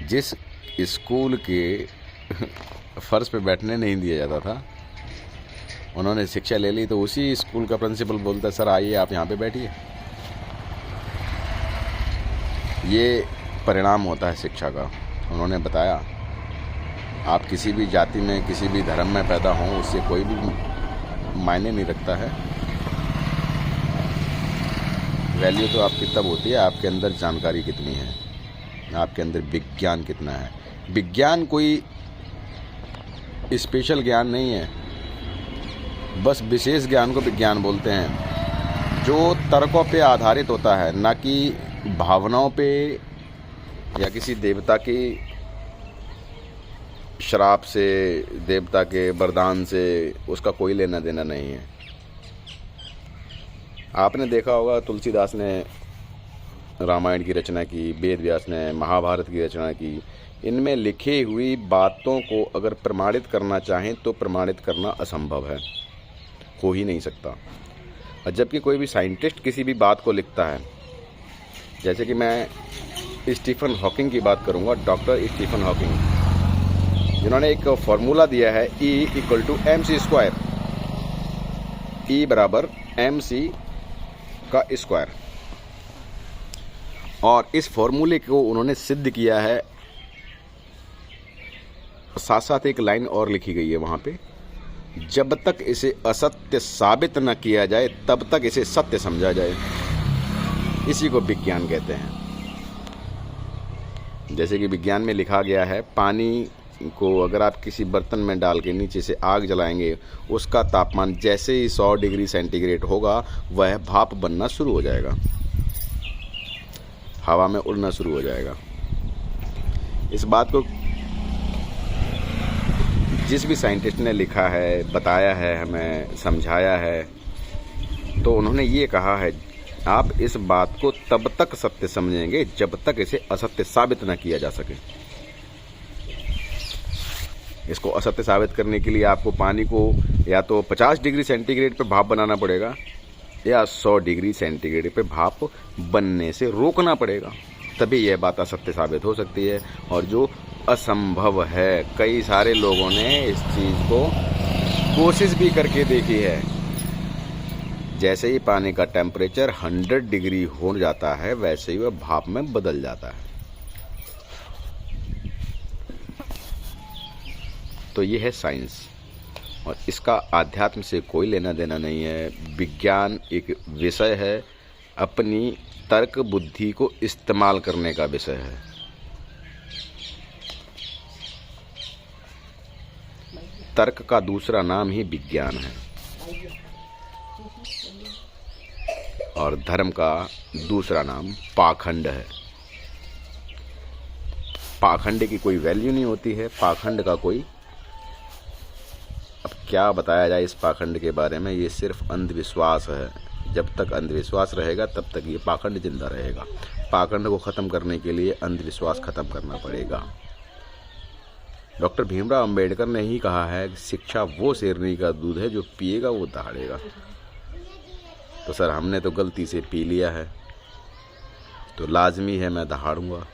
जिस स्कूल के फर्श पे बैठने नहीं दिया जाता था, उन्होंने शिक्षा ले ली, तो उसी स्कूल का प्रिंसिपल बोलता, सर आइए आप यहाँ पे बैठिए। ये परिणाम होता है शिक्षा का। उन्होंने बताया, आप किसी भी जाति में, किसी भी धर्म में पैदा हों, उससे कोई भी मायने नहीं रखता है। वैल्यू तो आपकी तब होती है आपके अंदर जानकारी कितनी है, आपके अंदर विज्ञान कितना है। विज्ञान कोई स्पेशल ज्ञान नहीं है, बस विशेष ज्ञान को विज्ञान बोलते हैं, जो तर्कों पे आधारित होता है, ना कि भावनाओं पे या किसी देवता की श्राप से, देवता के वरदान से उसका कोई लेना देना नहीं है। आपने देखा होगा तुलसीदास ने रामायण की रचना की, वेद व्यास ने महाभारत की रचना की। इनमें लिखी हुई बातों को अगर प्रमाणित करना चाहें तो प्रमाणित करना असंभव है, हो ही नहीं सकता। और जबकि कोई भी साइंटिस्ट किसी भी बात को लिखता है, जैसे कि मैं स्टीफन हॉकिंग की बात करूंगा, डॉक्टर स्टीफन हॉकिंग, जिन्होंने एक फॉर्मूला दिया है E=mc², E बराबर mc का स्क्वायर, और इस फॉर्मूले को उन्होंने सिद्ध किया है। साथ साथ एक लाइन और लिखी गई है वहाँ पे, जब तक इसे असत्य साबित न किया जाए तब तक इसे सत्य समझा जाए। इसी को विज्ञान कहते हैं। जैसे कि विज्ञान में लिखा गया है, पानी को अगर आप किसी बर्तन में डाल के नीचे से आग जलाएंगे, उसका तापमान जैसे ही 100 डिग्री सेंटीग्रेड होगा, वह भाप बनना शुरू हो जाएगा, हवा में उड़ना शुरू हो जाएगा। इस बात को जिस भी साइंटिस्ट ने लिखा है, बताया है, हमें समझाया है, तो उन्होंने ये कहा है, आप इस बात को तब तक सत्य समझेंगे जब तक इसे असत्य साबित न किया जा सके। इसको असत्य साबित करने के लिए आपको पानी को या तो 50 डिग्री सेंटीग्रेड पे भाप बनाना पड़ेगा, या 100 डिग्री सेंटीग्रेड पे भाप बनने से रोकना पड़ेगा, तभी यह बात असत्य साबित हो सकती है। और जो असंभव है, कई सारे लोगों ने इस चीज़ को कोशिश भी करके देखी है। जैसे ही पानी का टेम्परेचर 100 डिग्री हो जाता है, वैसे ही वह भाप में बदल जाता है। तो ये है साइंस, और इसका आध्यात्म से कोई लेना देना नहीं है। विज्ञान एक विषय है, अपनी तर्क बुद्धि को इस्तेमाल करने का विषय है। तर्क का दूसरा नाम ही विज्ञान है। और धर्म का दूसरा नाम पाखंड है। पाखंड की कोई वैल्यू नहीं होती है, पाखंड का कोई, अब क्या बताया जाए इस पाखंड के बारे में, ये सिर्फ अंधविश्वास है। जब तक अंधविश्वास रहेगा तब तक ये पाखंड जिंदा रहेगा। पाखंड को ख़त्म करने के लिए अंधविश्वास ख़त्म करना पड़ेगा। डॉक्टर भीमराव अंबेडकर ने ही कहा है कि शिक्षा वो शेरनी का दूध है, जो पिएगा वो दहाड़ेगा। तो सर हमने तो गलती से पी लिया है, तो लाजमी है मैं दहाड़ूंगा।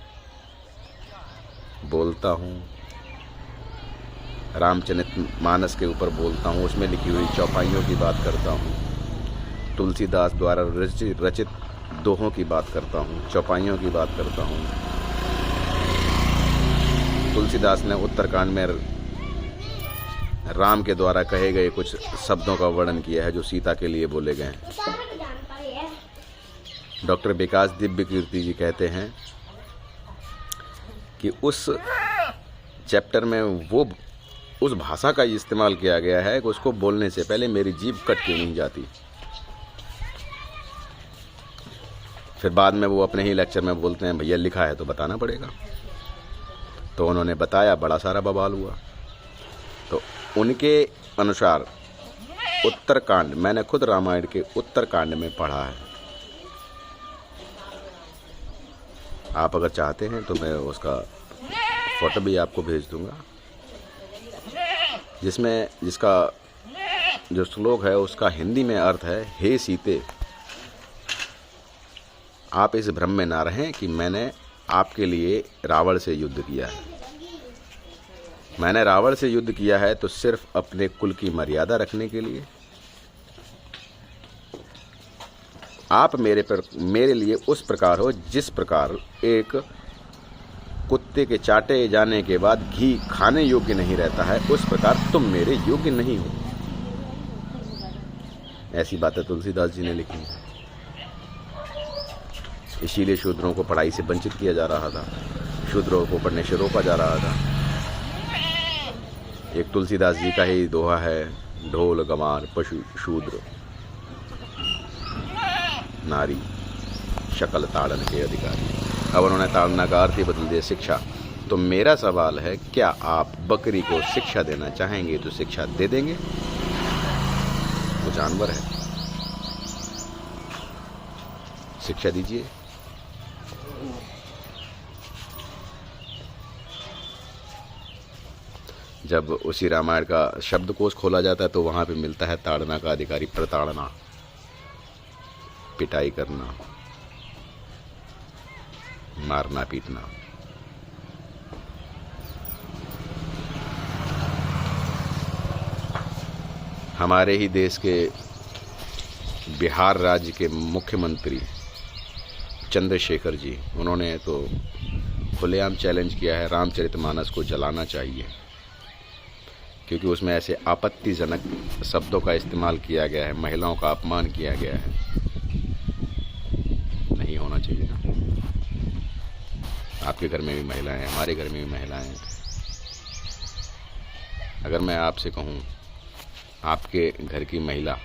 बोलता हूँ रामचरितमानस के ऊपर बोलता हूँ, उसमें लिखी हुई चौपाइयों की बात करता हूँ, तुलसीदास द्वारा रचित दोहों की बात करता हूँ, चौपाइयों की बात करता हूँ। तुलसीदास ने उत्तरकांड में राम के द्वारा कहे गए कुछ शब्दों का वर्णन किया है जो सीता के लिए बोले गए हैं। डॉक्टर विकास दिव्य कीर्ति जी कहते हैं कि उस चैप्टर में वो उस भाषा का इस्तेमाल किया गया है कि उसको बोलने से पहले मेरी जीभ कट के नहीं जाती। फिर बाद में वो अपने ही लेक्चर में बोलते हैं भैया लिखा है तो बताना पड़ेगा। तो उन्होंने बताया, बड़ा सारा बवाल हुआ। तो उनके अनुसार उत्तरकांड, मैंने खुद रामायण के उत्तरकांड में पढ़ा है। आप अगर चाहते हैं तो मैं उसका फोटो भी आपको भेज दूंगा, जिसका जो श्लोक है उसका हिंदी में अर्थ है, हे सीते आप इस भ्रम में ना रहें कि मैंने आपके लिए रावण से युद्ध किया है। मैंने रावण से युद्ध किया है तो सिर्फ अपने कुल की मर्यादा रखने के लिए। आप मेरे लिए उस प्रकार हो जिस प्रकार एक कुत्ते के चाटे जाने के बाद घी खाने योग्य नहीं रहता है, उस प्रकार तुम मेरे योग्य नहीं हो। ऐसी बातें तुलसीदास जी ने लिखी हैं। इसीलिए शूद्रों को पढ़ाई से वंचित किया जा रहा था, शूद्रों को पढ़ने से रोका जा रहा था। एक तुलसीदास जी का ही दोहा है, ढोल गंवार पशु शूद्र नारी शकल ताड़न के अधिकारी। अब उन्होंने ताड़ना का अर्थ ही बदल दिया, शिक्षा। तो मेरा सवाल है, क्या आप बकरी को शिक्षा देना चाहेंगे तो शिक्षा दे देंगे? वो जानवर है, शिक्षा दीजिए। जब उसी रामायण का शब्दकोश खोला जाता है तो वहां पे मिलता है ताड़ना का अधिकारी, प्रताड़ना, पिटाई करना, मारना पीटना। हमारे ही देश के बिहार राज्य के मुख्यमंत्री चंद्रशेखर जी, उन्होंने तो खुलेआम चैलेंज किया है रामचरितमानस को जलाना चाहिए, क्योंकि उसमें ऐसे आपत्तिजनक शब्दों का इस्तेमाल किया गया है, महिलाओं का अपमान किया गया है। नहीं होना चाहिए ना। आपके घर में भी महिलाएं हैं, हमारे घर में भी महिलाएं हैं। अगर मैं आपसे कहूं आपके घर की महिला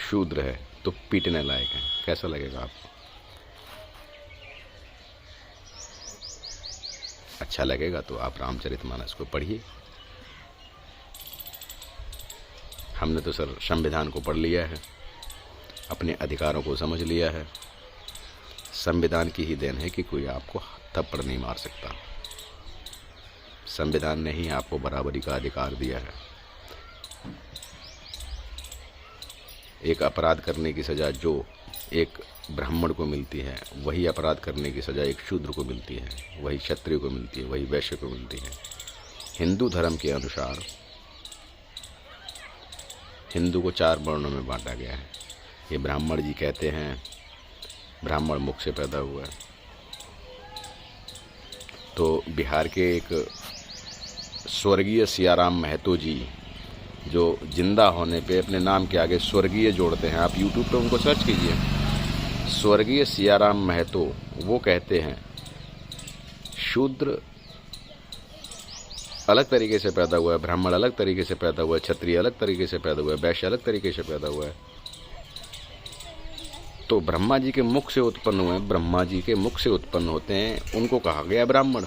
शूद्र है तो पीटने लायक है, कैसा लगेगा आपको? अच्छा लगेगा तो आप रामचरितमानस को पढ़िए। हमने तो सर संविधान को पढ़ लिया है, अपने अधिकारों को समझ लिया है। संविधान की ही देन है कि कोई आपको थप्पड़ नहीं मार सकता। संविधान ने ही आपको बराबरी का अधिकार दिया है। एक अपराध करने की सज़ा जो एक ब्राह्मण को मिलती है, वही अपराध करने की सज़ा एक शूद्र को मिलती है, वही क्षत्रिय को मिलती है, वही वैश्य को मिलती है। हिंदू धर्म के अनुसार हिंदू को 4 वर्णों में बांटा गया है। ये ब्राह्मण जी कहते हैं ब्राह्मण मुख से पैदा हुआ है। तो बिहार के एक स्वर्गीय सियाराम महतो जी, जो जिंदा होने पे अपने नाम के आगे स्वर्गीय जोड़ते हैं, आप यूट्यूब पे उनको सर्च कीजिए, स्वर्गीय सियाराम महतो, वो कहते हैं शूद्र अलग तरीके से पैदा हुआ है, ब्राह्मण अलग तरीके से पैदा हुआ है, क्षत्रिय अलग तरीके से पैदा हुआ है, वैश्य अलग तरीके से पैदा हुआ है। तो ब्रह्मा जी के मुख से उत्पन्न हुए, ब्रह्मा जी के मुख से उत्पन्न होते हैं, उनको कहा गया ब्राह्मण।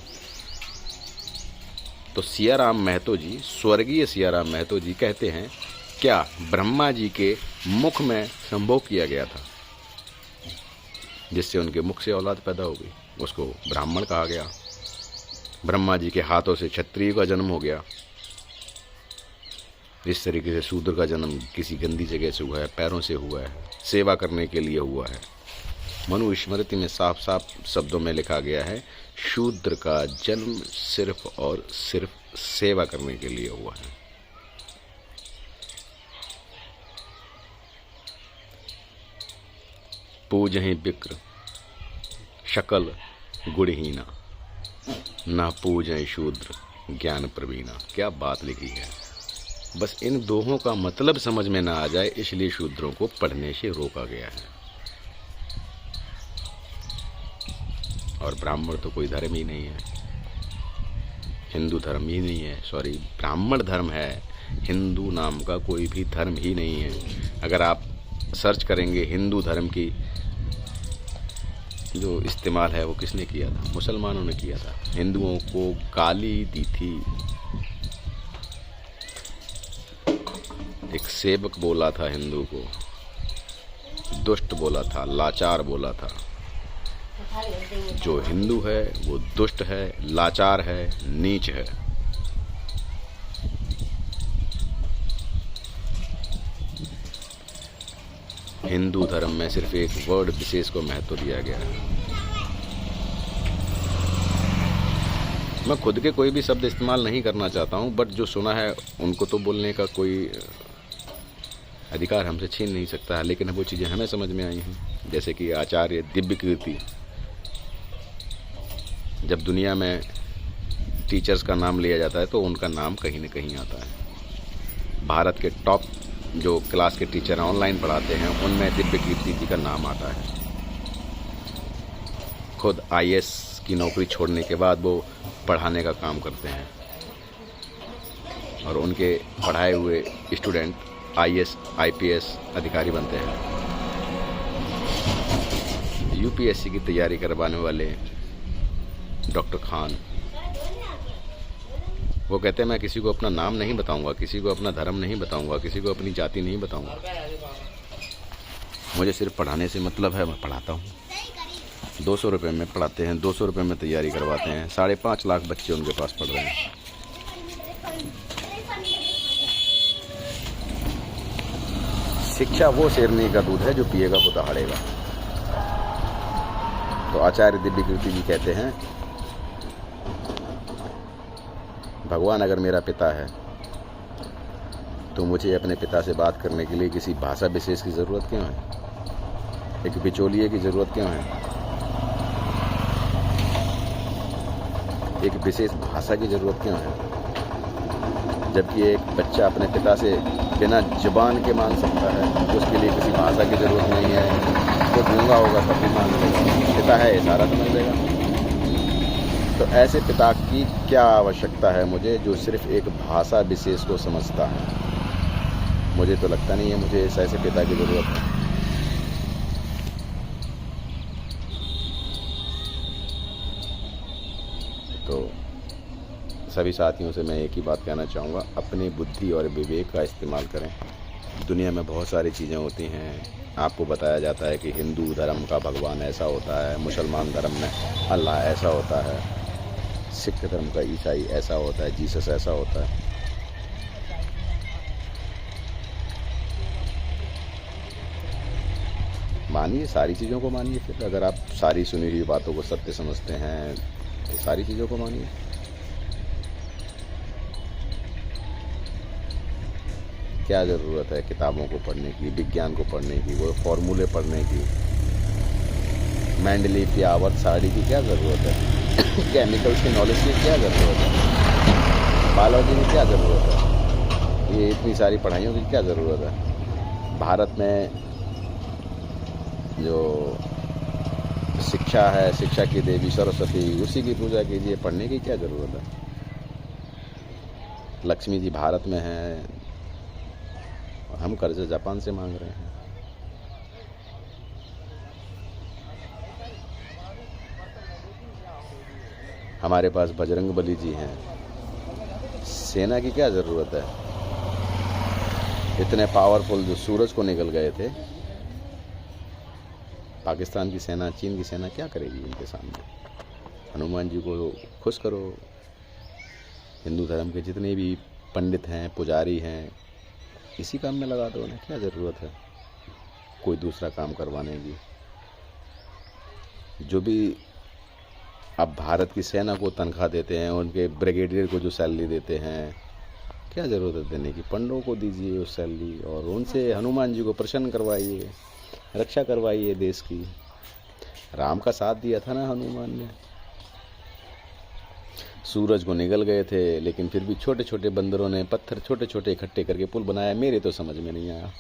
तो सियाराम महतो जी, स्वर्गीय सियाराम महतो जी कहते हैं, क्या ब्रह्मा जी के मुख में संभोग किया गया था, जिससे उनके मुख से औलाद पैदा हो गई, उसको ब्राह्मण कहा गया। ब्रह्मा जी के हाथों से क्षत्रिय का जन्म हो गया। इस तरीके से शूद्र का जन्म किसी गंदी जगह से हुआ है, पैरों से हुआ है, सेवा करने के लिए हुआ है। मनु स्मृति में साफ साफ शब्दों में लिखा गया है, शूद्र का जन्म सिर्फ और सिर्फ सेवा करने के लिए हुआ है। पूजहि विक्र शकल गुणहीना, ना पूजहि शूद्र ज्ञान प्रवीणा। क्या बात लिखी है। बस इन दोहों का मतलब समझ में ना आ जाए, इसलिए शूद्रों को पढ़ने से रोका गया है। और ब्राह्मण तो कोई धर्म ही नहीं है, हिंदू धर्म ही नहीं है, सॉरी ब्राह्मण धर्म है, हिंदू नाम का कोई भी धर्म ही नहीं है। अगर आप सर्च करेंगे हिंदू धर्म की जो इस्तेमाल है वो किसने किया था? मुसलमानों ने किया था। हिंदुओं को गाली दी थी। एक सेवक बोला था हिंदू को, दुष्ट बोला था, लाचार बोला था। जो हिंदू है वो दुष्ट है, लाचार है, नीच है। हिंदू धर्म में सिर्फ एक वर्ड विशेष को महत्व दिया गया है। मैं खुद के कोई भी शब्द इस्तेमाल नहीं करना चाहता हूं, बट जो सुना है उनको तो बोलने का कोई अधिकार हमसे छीन नहीं सकता है। लेकिन वो चीज़ें हमें समझ में आई हैं, जैसे कि आचार्य दिव्य कीर्ति। जब दुनिया में टीचर्स का नाम लिया जाता है तो उनका नाम कहीं न कहीं आता है। भारत के टॉप जो क्लास के टीचर ऑनलाइन पढ़ाते हैं उनमें दिव्य कीर्ति जी का नाम आता है। खुद IAS की नौकरी छोड़ने के बाद वो पढ़ाने का काम करते हैं और उनके पढ़ाए हुए स्टूडेंट IAS IPS अधिकारी बनते हैं। UPSC की तैयारी करवाने वाले डॉक्टर खान, वो कहते हैं मैं किसी को अपना नाम नहीं बताऊंगा, किसी को अपना धर्म नहीं बताऊंगा, किसी को अपनी जाति नहीं बताऊंगा, मुझे सिर्फ पढ़ाने से मतलब है, मैं पढ़ाता हूँ। 200 रुपये में पढ़ाते हैं, 200 रुपये में तैयारी करवाते हैं। 5.5 लाख बच्चे उनके पास पढ़ रहे हैं। शिक्षा वो शेरनी का दूध है जो पिएगा वो दहाड़ेगा। तो आचार्य दिव्य कीर्ति जी कहते हैं, भगवान अगर मेरा पिता है तो मुझे अपने पिता से बात करने के लिए किसी भाषा विशेष की ज़रूरत क्यों है? एक बिचौलिए की ज़रूरत क्यों है? एक विशेष भाषा की ज़रूरत क्यों है? जबकि एक बच्चा अपने पिता से बिना जुबान के मान सकता है, उसके लिए किसी भाषा की ज़रूरत नहीं है। वो गूंगा होगा तब भी मान लेगा, पिता है इशारा समझ लेगा। तो ऐसे पिता की क्या आवश्यकता है मुझे, जो सिर्फ एक भाषा विशेष को समझता है? मुझे तो लगता नहीं है मुझे ऐसे पिता की ज़रूरत है। तो सभी साथियों से मैं एक ही बात कहना चाहूँगा, अपनी बुद्धि और विवेक का इस्तेमाल करें। दुनिया में बहुत सारी चीज़ें होती हैं, आपको बताया जाता है कि हिंदू धर्म का भगवान ऐसा होता है, मुसलमान धर्म में अल्लाह ऐसा होता है, सिख धर्म का ईसाई ऐसा होता है, जीसस ऐसा होता है। मानिए, सारी चीज़ों को मानिए। फिर अगर आप सारी सुनी हुई बातों को सत्य समझते हैं तो सारी चीज़ों को मानिए। क्या ज़रूरत है किताबों को पढ़ने की, विज्ञान को पढ़ने की, वो फॉर्मूले पढ़ने की, मेंडलीव की आवर्त सारणी की क्या ज़रूरत है? केमिकल्स की नॉलेज की क्या ज़रूरत है? बायोलॉजी की क्या ज़रूरत है? ये इतनी सारी पढ़ाइयों की क्या ज़रूरत है? भारत में जो शिक्षा है, शिक्षा की देवी सरस्वती, उसी की पूजा कीजिए, पढ़ने की क्या ज़रूरत है? लक्ष्मी जी भारत में हैं, हम कर्ज जापान से मांग रहे हैं। हमारे पास बजरंगबली जी हैं, सेना की क्या ज़रूरत है? इतने पावरफुल जो सूरज को निकल गए थे, पाकिस्तान की सेना, चीन की सेना क्या करेगी इनके सामने? हनुमान जी को खुश करो। हिंदू धर्म के जितने भी पंडित हैं, पुजारी हैं, इसी काम में लगा दो। उन्हें क्या ज़रूरत है कोई दूसरा काम करवाने की? जो भी अब भारत की सेना को तनख्वाह देते हैं, उनके ब्रिगेडियर को जो सैलरी देते हैं, क्या ज़रूरत है देने की? पंडों को दीजिए उस सैलरी और उनसे हनुमान जी को प्रसन्न करवाइए, रक्षा करवाइए देश की। राम का साथ दिया था ना हनुमान ने। सूरज को निगल गए थे, लेकिन फिर भी छोटे छोटे बंदरों ने पत्थर छोटे छोटे इकट्ठे करके पुल बनाया। मेरे तो समझ में नहीं आया।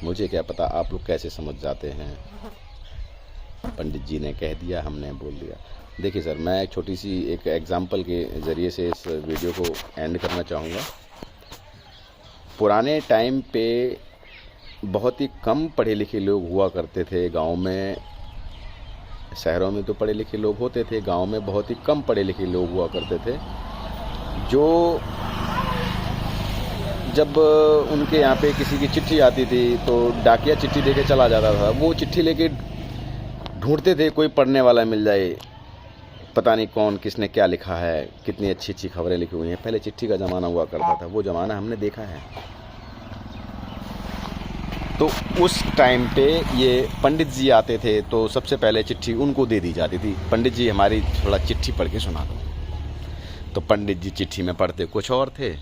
मुझे क्या पता आप लोग कैसे समझ जाते हैं। पंडित जी ने कह दिया, हमने बोल दिया। देखिए सर, मैं एक छोटी सी एक एग्जाम्पल के ज़रिए से इस वीडियो को एंड करना चाहूँगा। पुराने टाइम पे बहुत ही कम पढ़े लिखे लोग हुआ करते थे गांव में। शहरों में तो पढ़े लिखे लोग होते थे, गांव में बहुत ही कम पढ़े लिखे लोग हुआ करते थे, जो जब उनके यहाँ पे किसी की चिट्ठी आती थी तो डाकिया चिट्ठी देके चला जाता था। वो चिट्ठी लेके ढूंढते थे कोई पढ़ने वाला मिल जाए, पता नहीं कौन किसने क्या लिखा है, कितनी अच्छी अच्छी खबरें लिखी हुई हैं। पहले चिट्ठी का ज़माना हुआ करता था, वो ज़माना हमने देखा है। तो उस टाइम पे ये पंडित जी आते थे तो सबसे पहले चिट्ठी उनको दे दी जाती थी। पंडित जी हमारी थोड़ा चिट्ठी पढ़ के सुना दो। तो पंडित जी चिट्ठी में पढ़ते कुछ और थे,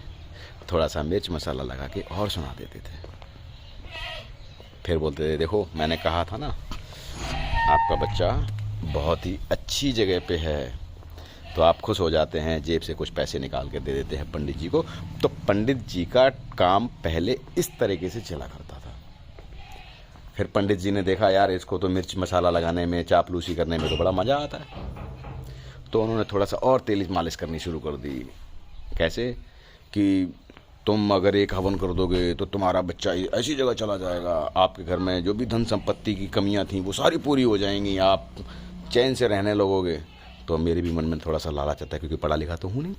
थोड़ा सा मिर्च मसाला लगा के और सुना देते थे। फिर बोलते थे, देखो मैंने कहा था ना आपका बच्चा बहुत ही अच्छी जगह पे है। तो आप खुश हो जाते हैं, जेब से कुछ पैसे निकाल के दे देते हैं पंडित जी को। तो पंडित जी का काम पहले इस तरीके से चला करता था। फिर पंडित जी ने देखा, यार इसको तो मिर्च मसाला लगाने में, चापलूसी करने में तो बड़ा मज़ा आता है। तो उन्होंने थोड़ा सा और तेल मालिश करनी शुरू कर दी। कैसे कि तुम अगर एक हवन कर दोगे तो तुम्हारा बच्चा ऐसी जगह चला जाएगा, आपके घर में जो भी धन संपत्ति की कमियां थी वो सारी पूरी हो जाएंगी, आप चैन से रहने लगोगे। तो मेरे भी मन में थोड़ा सा लालच आता है, क्योंकि पढ़ा लिखा तो हूँ नहीं।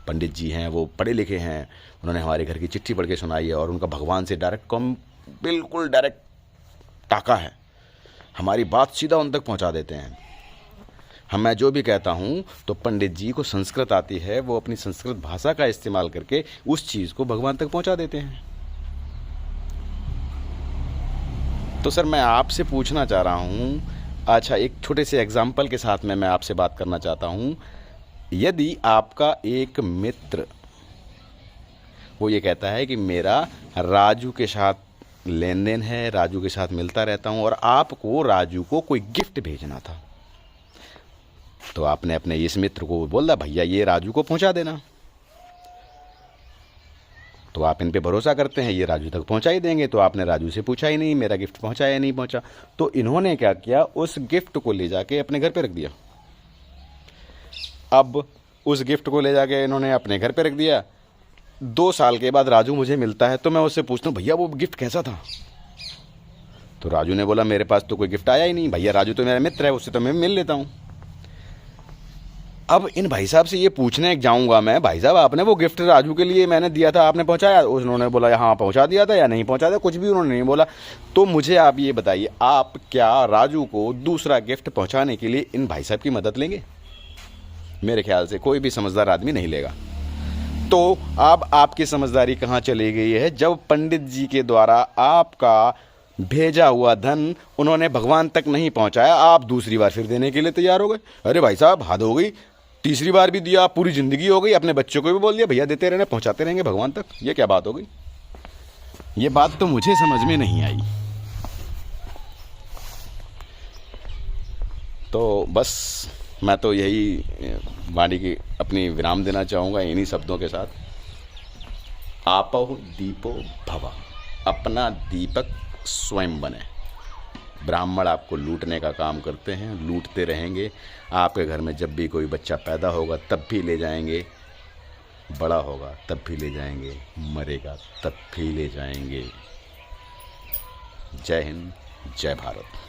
पंडित जी हैं, वो पढ़े लिखे हैं, उन्होंने हमारे घर की चिट्ठी पढ़ के सुनाई है और उनका भगवान से डायरेक्ट बिल्कुल डायरेक्ट टाका है। हमारी बात सीधा उन तक पहुँचा देते हैं। मैं जो भी कहता हूँ तो पंडित जी को संस्कृत आती है, वो अपनी संस्कृत भाषा का इस्तेमाल करके उस चीज़ को भगवान तक पहुँचा देते हैं। तो सर मैं आपसे पूछना चाह रहा हूँ, अच्छा एक छोटे से एग्जाम्पल के साथ में मैं आपसे बात करना चाहता हूँ। यदि आपका एक मित्र वो ये कहता है कि मेरा राजू के साथ लेन देन है, राजू के साथ मिलता रहता हूँ और आपको राजू को कोई गिफ्ट भेजना था, तो आपने अपने इस मित्र को बोला भैया ये राजू को पहुंचा देना। तो आप इन पे भरोसा करते हैं, ये राजू तक पहुंचा ही देंगे। तो आपने राजू से पूछा ही नहीं मेरा गिफ्ट पहुंचा या नहीं पहुंचा। तो इन्होंने क्या किया, उस गिफ्ट को ले जाके अपने घर पे रख दिया। अब उस गिफ्ट को ले जाके इन्होंने अपने घर पे रख दिया। 2 साल के बाद राजू मुझे मिलता है तो मैं उससे पूछता हूँ भैया वो गिफ्ट कैसा था? तो राजू ने बोला मेरे पास तो कोई गिफ्ट आया ही नहीं। भैया राजू तो मेरा मित्र है, उससे तो मैं मिल लेता हूँ। अब इन भाई साहब से ये पूछने जाऊंगा मैं, भाई साहब आपने वो गिफ्ट राजू के लिए मैंने दिया था, आपने पहुंचाया? उन्होंने बोला हाँ पहुंचा दिया था या नहीं पहुंचा दिया, कुछ भी उन्होंने नहीं बोला। तो मुझे आप ये बताइए, आप क्या राजू को दूसरा गिफ्ट पहुंचाने के लिए इन भाई साहब की मदद लेंगे? मेरे ख्याल से कोई भी समझदार आदमी नहीं लेगा। तो अब आपकी समझदारी कहाँ चली गई है, जब पंडित जी के द्वारा आपका भेजा हुआ धन उन्होंने भगवान तक नहीं पहुंचाया, आप दूसरी बार फिर देने के लिए तैयार हो गए। अरे भाई साहब हद हो गई, तीसरी बार भी दिया, पूरी जिंदगी हो गई। अपने बच्चों को भी बोल दिया भैया देते रहने, पहुंचाते रहेंगे भगवान तक। ये क्या बात हो गई? ये बात तो मुझे समझ में नहीं आई। तो बस मैं तो यही वाणी की अपनी विराम देना चाहूँगा इन्हीं शब्दों के साथ। आपो दीपो भव, अपना दीपक स्वयं बने। ब्राह्मण आपको लूटने का काम करते हैं, लूटते रहेंगे। आपके घर में जब भी कोई बच्चा पैदा होगा तब भी ले जाएंगे, बड़ा होगा तब भी ले जाएंगे, मरेगा तब भी ले जाएंगे। जय हिंद, जय भारत।